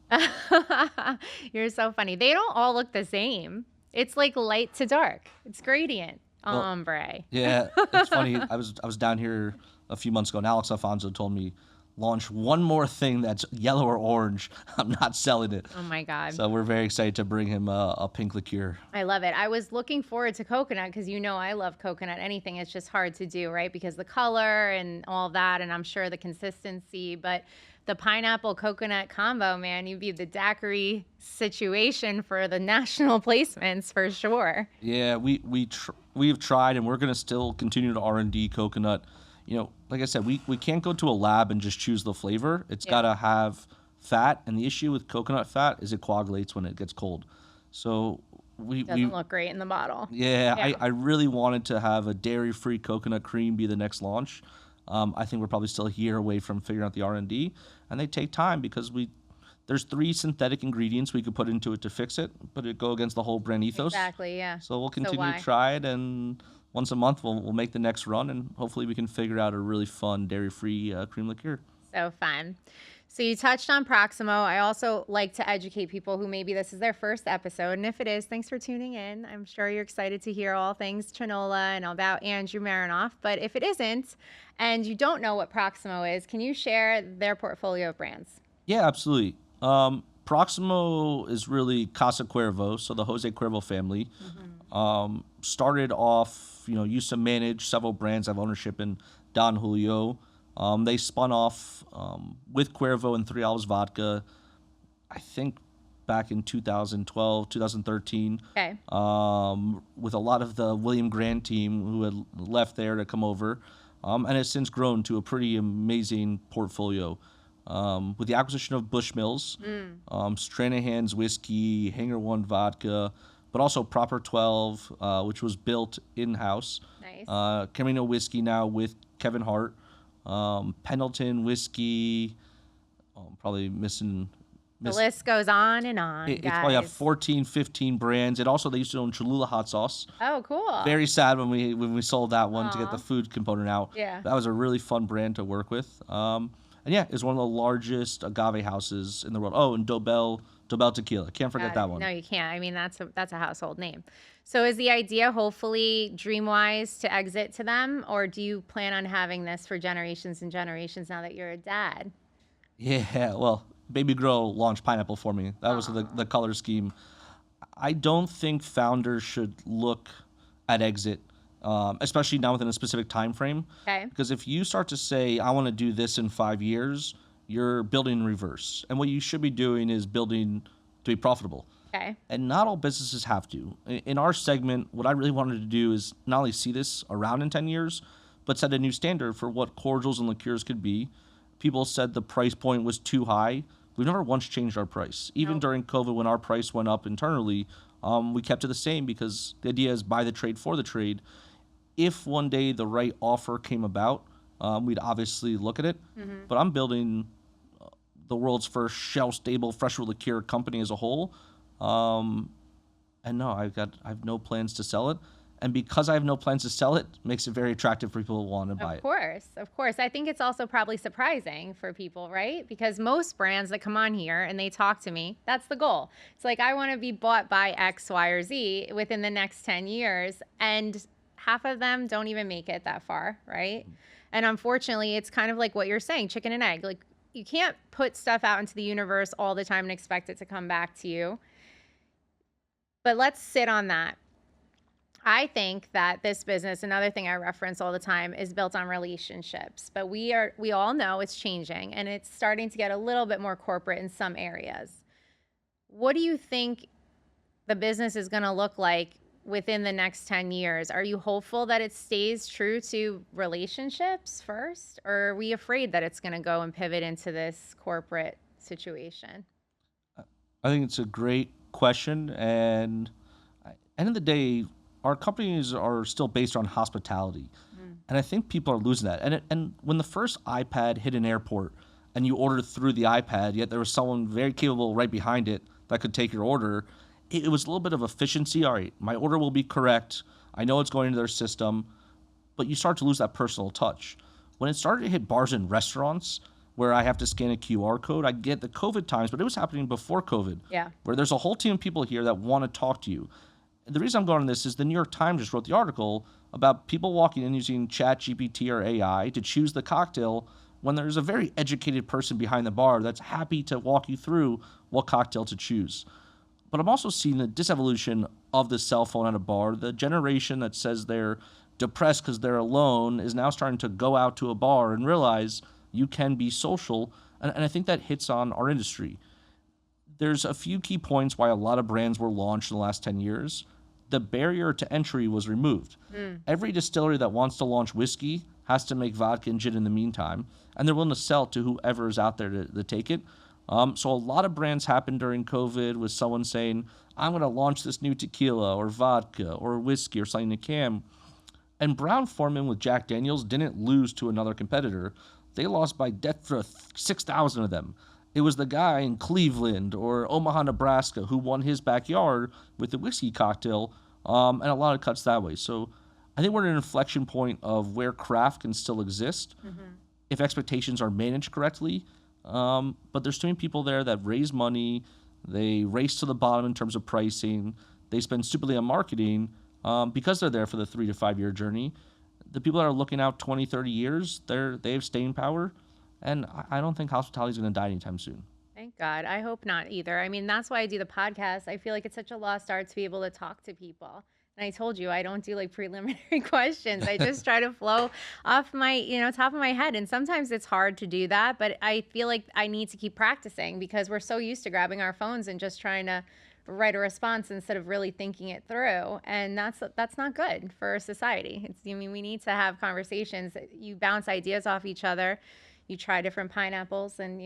You're so funny. They don't all look the same. It's like light to dark. It's gradient. Ombre. Yeah, it's funny. I was down here a few months ago, and Alex Alfonso told me, launch one more thing that's yellow or orange. I'm not selling it. Oh my God. So we're very excited to bring him a pink liqueur. I love it. I was looking forward to coconut because I love coconut. Anything, it's just hard to do, right? Because the color and all that, and I'm sure the consistency, but the pineapple coconut combo, man, you'd be the daiquiri situation for the national placements for sure. Yeah, we have tried, and we're going to still continue to R&D coconut. Like I said, we can't go to a lab and just choose the flavor. It's got to have fat, and the issue with coconut fat is it coagulates when it gets cold. So Doesn't look great in the bottle. Yeah. I really wanted to have a dairy-free coconut cream be the next launch. I think we're probably still a year away from figuring out the R&D, and they take time because there's 3 synthetic ingredients we could put into it to fix it, but it go against the whole brand ethos. Exactly, yeah. So we'll continue to try it, and once a month we'll make the next run, and hopefully we can figure out a really fun dairy-free cream liqueur. So fun. So you touched on Proximo. I also like to educate people who maybe this is their first episode. And if it is, thanks for tuning in. I'm sure you're excited to hear all things Chinola and about Andrew Merinoff. But if it isn't, and you don't know what Proximo is, can you share their portfolio of brands? Yeah, absolutely. Proximo is really Casa Cuervo, so the Jose Cuervo family. Started off, used to manage several brands, have ownership in Don Julio. They spun off with Cuervo and 3 Olives Vodka, I think back in 2012, 2013, Okay. with a lot of the William Grant team who had left there to come over, and has since grown to a pretty amazing portfolio. With the acquisition of Bushmills, Stranahan's Whiskey, Hangar One Vodka, but also Proper 12, which was built in-house. Nice. Camino Whiskey now with Kevin Hart. Pendleton Whiskey, probably missing. The list goes on and on, It's guys. probably have 14, 15 brands. And also they used to own Cholula hot sauce. Oh, cool. Very sad when we sold that one to get the food component out. Yeah. That was a really fun brand to work with. And yeah, it's one of the largest agave houses in the world. Oh, and Dobell Dobel Tequila. Can't forget that one. No, you can't. I mean, that's a household name. So is the idea hopefully dream-wise to exit to them, or do you plan on having this for generations and generations now that you're a dad? Yeah, well, Baby Girl launched pineapple for me. That was the color scheme. I don't think founders should look at exit, especially now within a specific time frame. Okay. Because if you start to say, I want to do this in 5 years, you're building in reverse. And what you should be doing is building to be profitable. Okay. And not all businesses have to. In our segment, what I really wanted to do is not only see this around in 10 years, but set a new standard for what cordials and liqueurs could be. People said the price point was too high. We've never once changed our price. Even during COVID, when our price went up internally, we kept it the same because the idea is buy the trade for the trade. If one day the right offer came about, we'd obviously look at it. Mm-hmm. But I'm building the world's first shelf-stable fresh fruit liqueur company as a whole. And no, I have no plans to sell it. And because I have no plans to sell it, makes it very attractive for people who want to buy it. Of course. I think it's also probably surprising for people, right? Because most brands that come on here and they talk to me, that's the goal. It's like, I want to be bought by X, Y, or Z within the next 10 years. And half of them don't even make it that far, right? And unfortunately, it's kind of like what you're saying, chicken and egg. Like, you can't put stuff out into the universe all the time and expect it to come back to you. But let's sit on that. I think that this business, another thing I reference all the time, is built on relationships. But we all know it's changing and it's starting to get a little bit more corporate in some areas. What do you think the business is going to look like within the next 10 years? Are you hopeful that it stays true to relationships first? Or are we afraid that it's going to go and pivot into this corporate situation? I think it's a great question. And at the end of the day, our companies are still based on hospitality. And I think people are losing that. And when the first iPad hit an airport and you ordered through the iPad, yet there was someone very capable right behind it that could take your order, it was a little bit of efficiency. All right, my order will be correct. I know it's going into their system. But you start to lose that personal touch. When it started to hit bars and restaurants where I have to scan a QR code, I get the COVID times, but it was happening before COVID. Yeah. Where there's a whole team of people here that want to talk to you. The reason I'm going on this is the New York Times just wrote the article about people walking in using ChatGPT or AI to choose the cocktail when there's a very educated person behind the bar that's happy to walk you through what cocktail to choose. But I'm also seeing the disevolution of the cell phone at a bar. The generation that says they're depressed because they're alone is now starting to go out to a bar and realize you can be social. And I think that hits on our industry. There's a few key points why a lot of brands were launched in the last 10 years. The barrier to entry was removed. Every distillery that wants to launch whiskey has to make vodka and gin in the meantime, and they're willing to sell to whoever is out there to take it. So a lot of brands happened during COVID with someone saying, I'm going to launch this new tequila or vodka or whiskey or something in a can. And Brown-Forman with Jack Daniels didn't lose to another competitor. They lost by death for 6,000 of them. It was the guy in Cleveland or Omaha, Nebraska, who won his backyard with the whiskey cocktail, and a lot of cuts that way. So I think we're at an inflection point of where craft can still exist if expectations are managed correctly. But there's too many people there that raise money, they race to the bottom in terms of pricing, they spend stupidly on marketing because they're there for the 3 to 5 year journey. The people that are looking out 20, 30 years, they have staying power. And I don't think hospitality is going to die anytime soon. Thank God. I hope not either. I mean, that's why I do the podcast. I feel like it's such a lost art to be able to talk to people. And I told you, I don't do like preliminary questions. I just try to flow off my, top of my head. And sometimes it's hard to do that, but I feel like I need to keep practicing because we're so used to grabbing our phones and just trying to write a response instead of really thinking it through. And that's not good for society. We need to have conversations. You bounce ideas off each other. You try different pineapples and,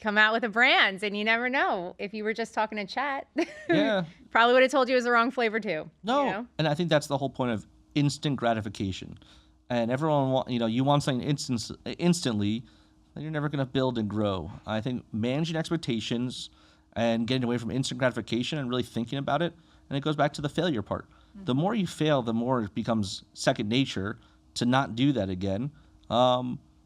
come out with a brand. And you never know. If you were just talking to chat, Yeah. probably would have told you it was the wrong flavor too. No. And I think that's the whole point of instant gratification. And everyone you want something instantly, then you're never going to build and grow. I think managing expectations and getting away from instant gratification and really thinking about it. And it goes back to the failure part. The more you fail, the more it becomes second nature to not do that again.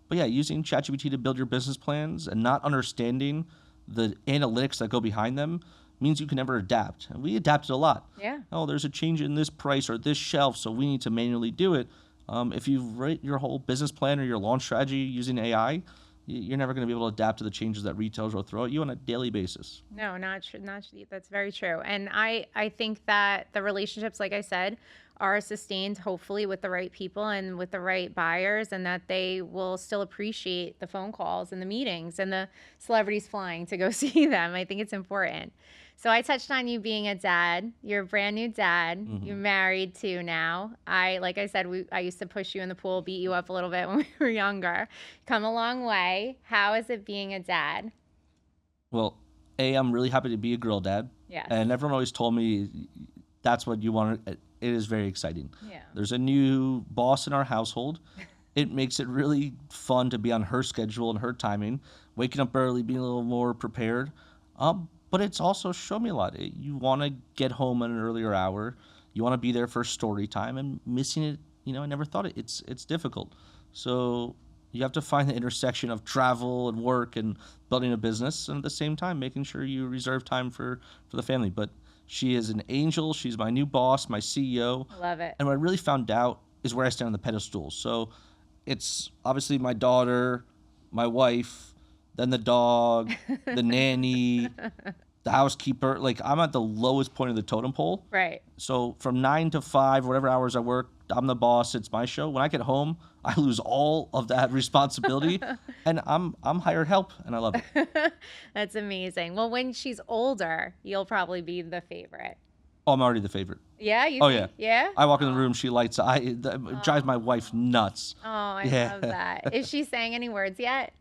But yeah, using ChatGPT to build your business plans and not understanding the analytics that go behind them means you can never adapt. And we adapted a lot. Yeah. Oh, there's a change in this price or this shelf, so we need to manually do it. If you write your whole business plan or your launch strategy using AI, you're never going to be able to adapt to the changes that retailers will throw at you on a daily basis. No, not true. Not true. That's very true. And I think that the relationships, like I said, are sustained hopefully with the right people and with the right buyers, and that they will still appreciate the phone calls and the meetings and the celebrities flying to go see them. I think it's important. So I touched on you being a dad. You're a brand new dad. You're married too now. Like I said, I used to push you in the pool, beat you up a little bit when we were younger. Come a long way. How is it being a dad? Well, I'm really happy to be a girl dad. Yes. And everyone always told me that's what you want. It is very exciting. Yeah. There's a new boss in our household. It makes it really fun to be on her schedule and her timing, waking up early, being a little more prepared. But it's also shown me a lot. You want to get home at an earlier hour. You want to be there for story time, and missing it, I never thought it's difficult. So you have to find the intersection of travel and work and building a business, and at the same time making sure you reserve time for the family. But she is an angel. She's my new boss, my CEO. I love it. And what I really found out is where I stand on the pedestal. So it's obviously my daughter, my wife, then the dog, the nanny, the housekeeper. Like, I'm at the lowest point of the totem pole. Right. So from 9 to 5, whatever hours I work, I'm the boss. It's my show. When I get home, I lose all of that responsibility, and I'm hired help, and I love it. That's amazing. Well, when she's older, you'll probably be the favorite. Oh, I'm already the favorite. Yeah? You Oh, think? yeah. Yeah? I walk in the room, she lights. It drives my wife nuts. Oh, I Yeah. love that. Is she saying any words yet?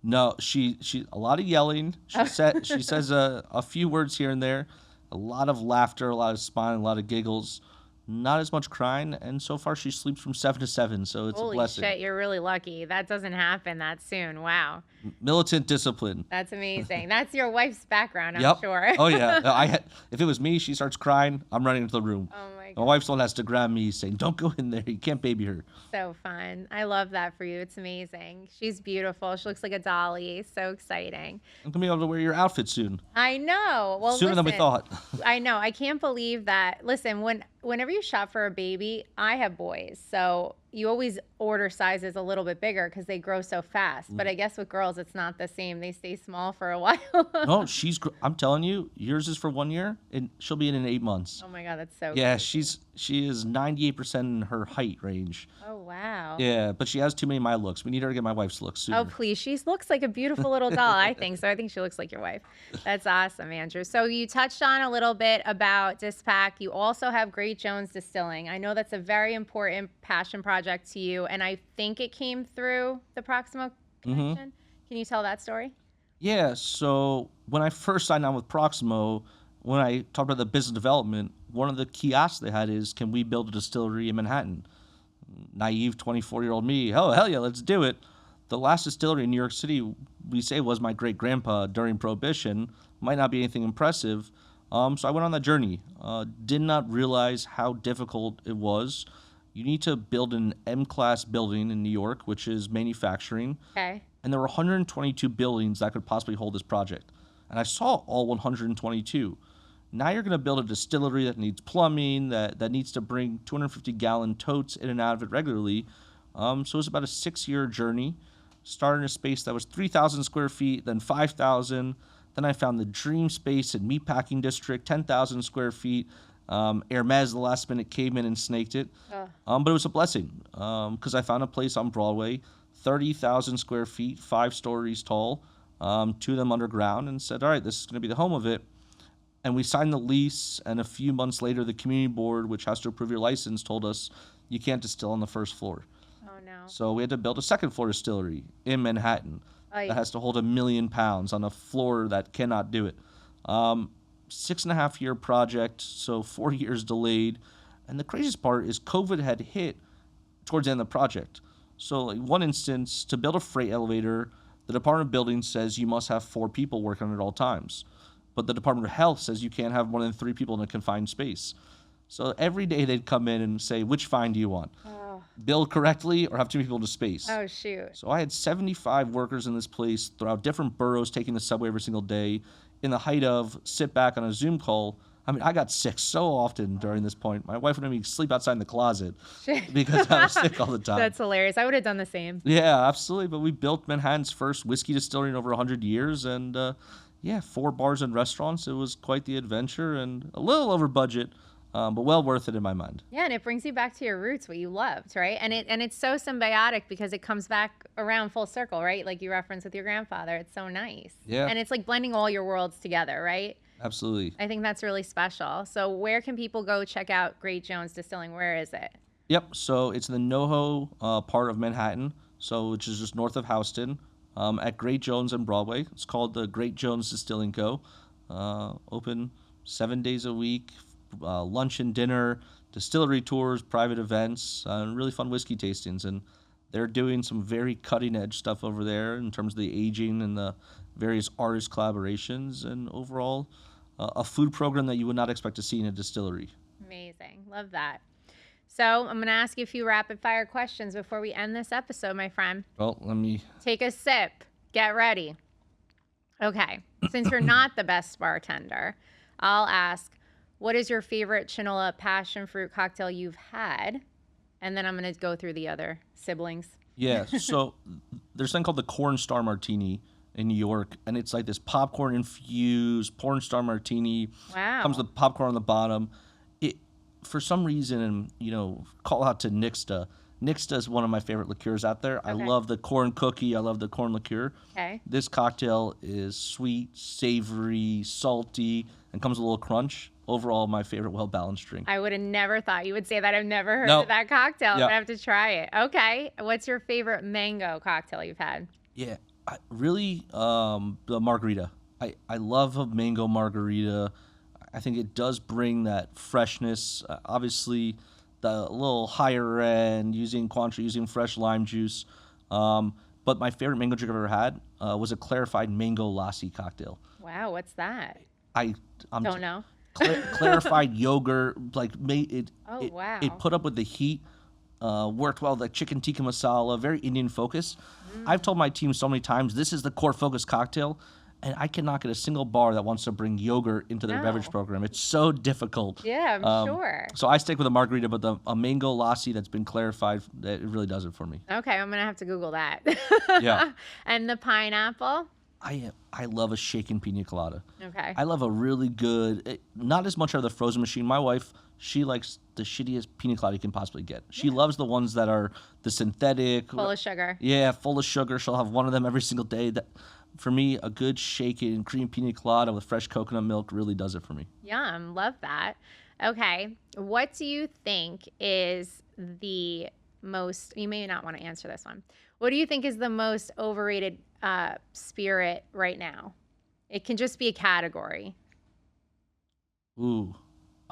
No, she a lot of yelling. She says a few words here and there, a lot of laughter, a lot of smiling, a lot of giggles. Not as much crying, and so far she sleeps from 7 to 7, so it's a Holy blessing. shit, you're really lucky. That doesn't happen that soon. Wow. Militant discipline. That's amazing. That's your wife's background, I'm Yep. sure. Oh yeah. If it was me, she starts crying, I'm running into the room. Oh my My God. wife's the one that has to grab me, saying, "Don't go in there. You can't baby her." So fun. I love that for you. It's amazing. She's beautiful. She looks like a dolly. So exciting. I'm gonna be able to wear your outfit soon. I know. Well, Sooner than we listen, thought. I know. I can't believe that. Listen, whenever you shop for a baby, I have boys. So you always order sizes a little bit bigger because they grow so fast. But I guess with girls, it's not the same. They stay small for a while. No, I'm telling you, yours is for 1 year, and she'll be in 8 months. Oh my God, that's so Yeah, cute. she is 98% in her height range. Oh, wow. Yeah, but she has too many of my looks. We need her to get my wife's looks sooner. Oh, please. She looks like a beautiful little doll, I think. So I think she looks like your wife. That's awesome, Andrew. So you touched on a little bit about Dispact. You also have Great Jones Distilling. I know that's a very important passion project to you, and I think it came through the Proximo connection. Can you tell that story? Yeah, so when I first signed on with Proximo, when I talked about the business development, one of the key asks they had is, can we build a distillery in Manhattan? Naive 24-year-old me, oh, hell yeah, let's do it. The last distillery in New York City, we say, was my great-grandpa during Prohibition. Might not be anything impressive. So I went on that journey. Did not realize how difficult it was. You need to build an M-class building in New York, which is manufacturing. Okay. And there were 122 buildings that could possibly hold this project. And I saw all 122. Now you're going to build a distillery that needs plumbing, that needs to bring 250-gallon totes in and out of it regularly. So it was about a 6-year journey. Started in a space that was 3,000 square feet, then 5,000. Then I found the dream space in Meatpacking District, 10,000 square feet. Hermes, the last minute, came in and snaked it. But it was a blessing because I found a place on Broadway, 30,000 square feet, 5 stories tall, 2 of them underground, and said, all right, this is going to be the home of it. And we signed the lease, and a few months later, the community board, which has to approve your license, told us you can't distill on the first floor. Oh, no. So we had to build a second floor distillery in Manhattan Aye. that has to hold 1 million pounds on a floor that cannot do it. 6.5 year project, so 4 years delayed. And the craziest part is COVID had hit towards the end of the project. So like one instance, to build a freight elevator, the Department of Buildings says you must have 4 people working on it at all times. But the Department of Health says you can't have more than 3 people in a confined space. So every day they'd come in and say, which fine do you want? build correctly or have too many people to space. Oh, shoot. So I had 75 workers in this place throughout different boroughs taking the subway every single day in the height of sit back on a Zoom call. I mean, I got sick so often during this point. My wife would make me sleep outside in the closet because I was sick all the time. That's hilarious. I would have done the same. Yeah, absolutely. But we built Manhattan's first whiskey distillery in over 100 years. And 4 bars and restaurants. It was quite the adventure and a little over budget. But well worth it in my mind. Yeah, and it brings you back to your roots, what you loved, right? And it's so symbiotic because it comes back around full circle, right? Like you referenced with your grandfather. It's so nice. Yeah. And it's like blending all your worlds together, right? Absolutely. I think that's really special. So where can people go check out Great Jones Distilling? Where is it? Yep. So it's in the NoHo part of Manhattan, which is just north of Houston, at Great Jones and Broadway. It's called the Great Jones Distilling Co. Open 7 days a week. Lunch and dinner, distillery tours, private events, and really fun whiskey tastings. And they're doing some very cutting edge stuff over there in terms of the aging and the various artist collaborations and overall a food program that you would not expect to see in a distillery. Amazing. Love that. So I'm going to ask you a few rapid fire questions before we end this episode, my friend. Well, let me take a sip. Get ready. Okay. Since you're not the best bartender, I'll ask, what is your favorite Chinola passion fruit cocktail you've had? And then I'm going to go through the other siblings. Yeah, so there's something called the Corn Star Martini in New York, and it's like this popcorn-infused Porn Star Martini. Wow. Comes with popcorn on the bottom. For some reason, call out to Nixta. Nixta is one of my favorite liqueurs out there. Okay. I love the corn cookie. I love the corn liqueur. Okay. This cocktail is sweet, savory, salty, and comes with a little crunch. Overall, my favorite well-balanced drink. I would have never thought you would say that. I've never heard of that cocktail. I'm going to have to try it. Okay. What's your favorite mango cocktail you've had? Yeah, the margarita. I love a mango margarita. I think it does bring that freshness. Obviously, the little higher end, using fresh lime juice. But my favorite mango drink I've ever had was a clarified mango lassi cocktail. Wow, what's that? I don't know. Clarified yogurt, wow. It put up with the heat, worked well with like chicken tikka masala, very Indian focused. I've told my team so many times, this is the core focus cocktail, and I cannot get a single bar that wants to bring yogurt into their beverage program. It's so difficult. Yeah, I'm sure. So I stick with a margarita, but a mango lassi that's been clarified, it really does it for me. Okay, I'm going to have to Google that. Yeah. And the pineapple? I love a shaken pina colada. Okay. I love a really good, not as much out of the frozen machine. My wife, she likes the shittiest pina colada you can possibly get. She loves the ones that are the synthetic. Full of sugar. Yeah, full of sugar. She'll have one of them every single day. That, for me, a good shaken cream pina colada with fresh coconut milk really does it for me. Yum. Love that. Okay. What do you think is the most, you may not want to answer this one. What do you think is the most overrated spirit right now? It can just be a category. Ooh.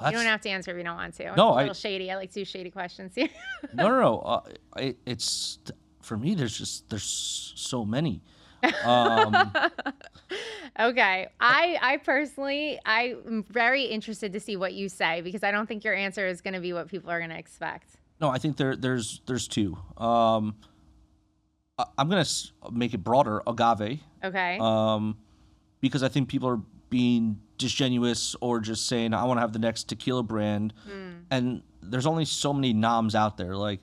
You don't have to answer if you don't want to. No, it's a little shady. I like to do shady questions here. No. It's, for me, there's so many. Okay. I personally, I'm very interested to see what you say because I don't think your answer is going to be what people are going to expect. No, I think there's two. I'm going to make it broader, agave. Okay. Because I think people are being disingenuous or just saying, I want to have the next tequila brand. And there's only so many noms out there. Like,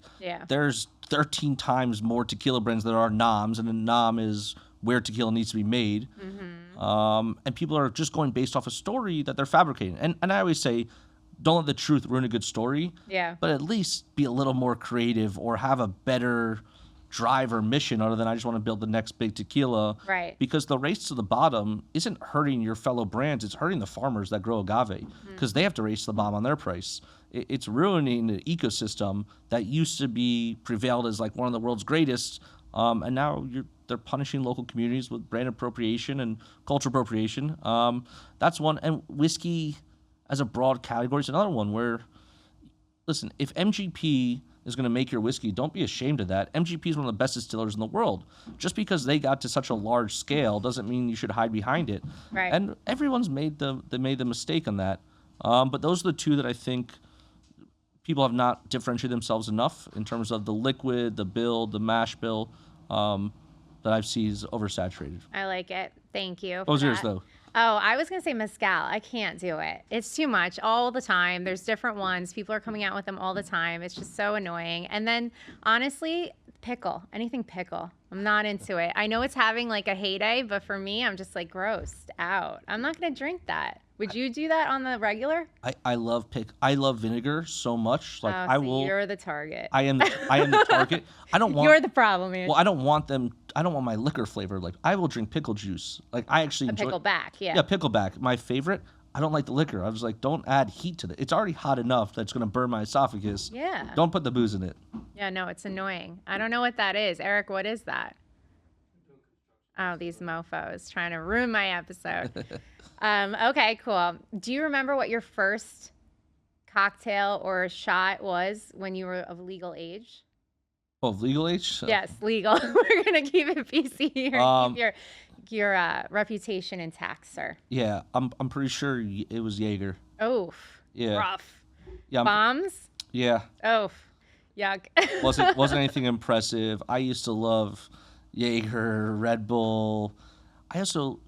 there's 13 times more tequila brands than there are noms, and a nom is where tequila needs to be made. And people are just going based off a story that they're fabricating. And I always say, don't let the truth ruin a good story. Yeah. But at least be a little more creative or have a better drive or mission other than I just want to build the next big tequila. Right. Because the race to the bottom isn't hurting your fellow brands. It's hurting the farmers that grow agave because they have to race to the bottom on their price. It's ruining the ecosystem that used to be prevailed as like one of the world's greatest. And now they're punishing local communities with brand appropriation and culture appropriation. That's one. And whiskey as a broad category is another one where, listen, if MGP is going to make your whiskey, don't be ashamed of that. MGP is one of the best distillers in the world. Just because they got to such a large scale doesn't mean you should hide behind it. Right. And everyone's made the mistake on that. But those are the two that I think people have not differentiated themselves enough in terms of the liquid, the build, the mash bill that I've seen is oversaturated. I like it. Thank you. What was yours, though? Oh, I was going to say mezcal. I can't do it. It's too much all the time. There's different ones. People are coming out with them all the time. It's just so annoying. And then, honestly, pickle. Anything pickle. I'm not into it. I know it's having like a heyday, but for me, I'm just like grossed out. I'm not going to drink that. Would you do that on the regular? I love vinegar so much. Like I will. You're the target. I am the target. I don't want. You're the problem, man. Well, I don't want my liquor flavor. Like I will drink pickle juice. Like I actually enjoy pickleback. Yeah. Yeah, pickleback. My favorite. I don't like the liquor. I was like, don't add heat to it. It's already hot enough that's going to burn my esophagus. Yeah. Don't put the booze in it. Yeah, no, it's annoying. I don't know what that is. Eric, what is that? Oh, these mofos trying to ruin my episode. Okay, cool. Do you remember what your first cocktail or shot was when you were of legal age? Oh, legal age? Yes, legal. We're going to keep it PC here. Keep your reputation intact, sir. Yeah, I'm pretty sure it was Jaeger. Oof. Yeah. Rough. Yeah. Bombs? Yeah. Oof. Yuck. wasn't anything impressive. I used to love Jaeger, Red Bull. I also,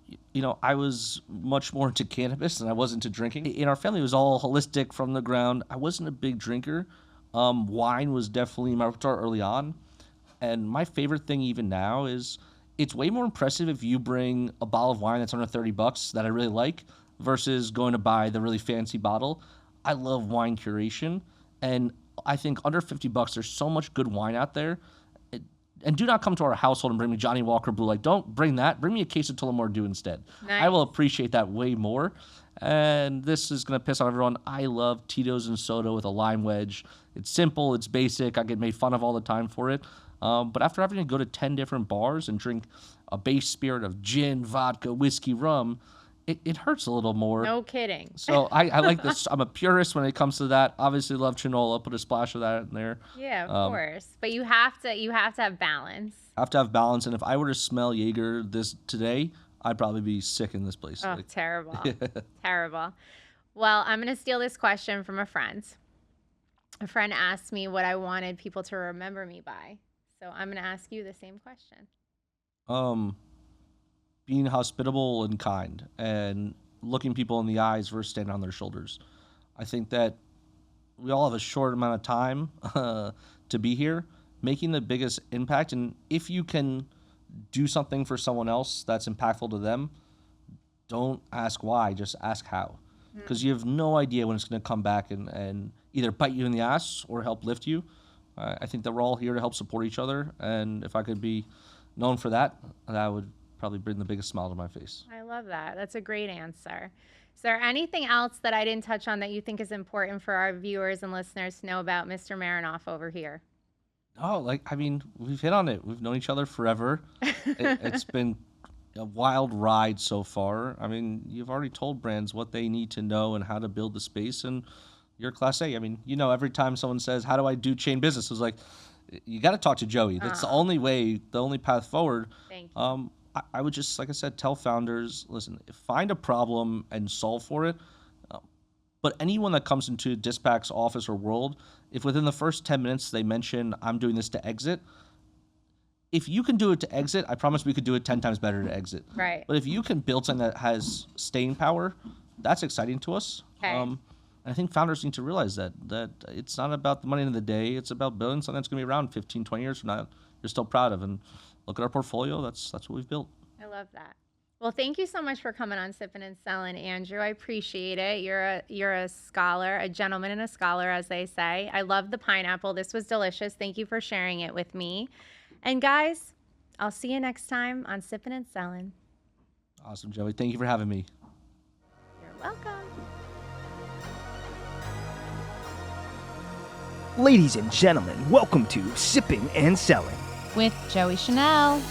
I was much more into cannabis than I was into drinking. In our family, it was all holistic from the ground. I wasn't a big drinker. Wine was definitely my repertoire early on. And my favorite thing even now is it's way more impressive if you bring a bottle of wine that's under $30 that I really like versus going to buy the really fancy bottle. I love wine curation. And I think under $50, there's so much good wine out there. And do not come to our household and bring me Johnny Walker Blue. Like, don't bring that. Bring me a case of Tullamore Dew instead. Nice. I will appreciate that way more. And this is going to piss off everyone. I love Tito's and soda with a lime wedge. It's simple. It's basic. I get made fun of all the time for it. But after having to go to 10 different bars and drink a base spirit of gin, vodka, whiskey, rum, it hurts a little more. No kidding. So I like this. I'm a purist when it comes to that. Obviously love Chinola. Put a splash of that in there. Yeah, of course. But you have to have balance. I have to have balance. And if I were to smell Jaeger today, I'd probably be sick in this place. Oh, terrible. Terrible. Well, I'm going to steal this question from a friend. A friend asked me what I wanted people to remember me by. So I'm going to ask you the same question. Being hospitable and kind and looking people in the eyes versus standing on their shoulders. I think that we all have a short amount of time to be here, making the biggest impact. And if you can do something for someone else that's impactful to them, don't ask why, just ask how. Because you have no idea when it's going to come back and either bite you in the ass or help lift you. I think that we're all here to help support each other. And if I could be known for that, that would probably bring the biggest smile to my face. I love that. That's a great answer. Is there anything else that I didn't touch on that you think is important for our viewers and listeners to know about Mr. Merinoff over here? Oh, we've hit on it. We've known each other forever. It's been a wild ride so far. I mean, you've already told brands what they need to know and how to build the space, and you're Class A. I mean, every time someone says, how do I do chain business? It's like, you got to talk to Joey. That's the only way, the only path forward. Thank you. I would just, like I said, tell founders, listen, find a problem and solve for it. But anyone that comes into Dispact's office or world, if within the first 10 minutes they mention, I'm doing this to exit, if you can do it to exit, I promise we could do it 10 times better to exit. Right. But if you can build something that has staying power, that's exciting to us. Okay. I think founders need to realize that it's not about the money in the day. It's about building something that's going to be around 15, 20 years from now you're still proud of. And look at our portfolio. That's what we've built. I love that. Well, thank you so much for coming on Sippin and Selling, Andrew. I appreciate it. You're a scholar, a gentleman and a scholar, as they say. I love the pineapple. This was delicious. Thank you for sharing it with me. And guys, I'll see you next time on Sippin and Selling. Awesome, Joey. Thank you for having me. You're welcome. Ladies and gentlemen, welcome to Sipping and Selling. With Joey Chanel.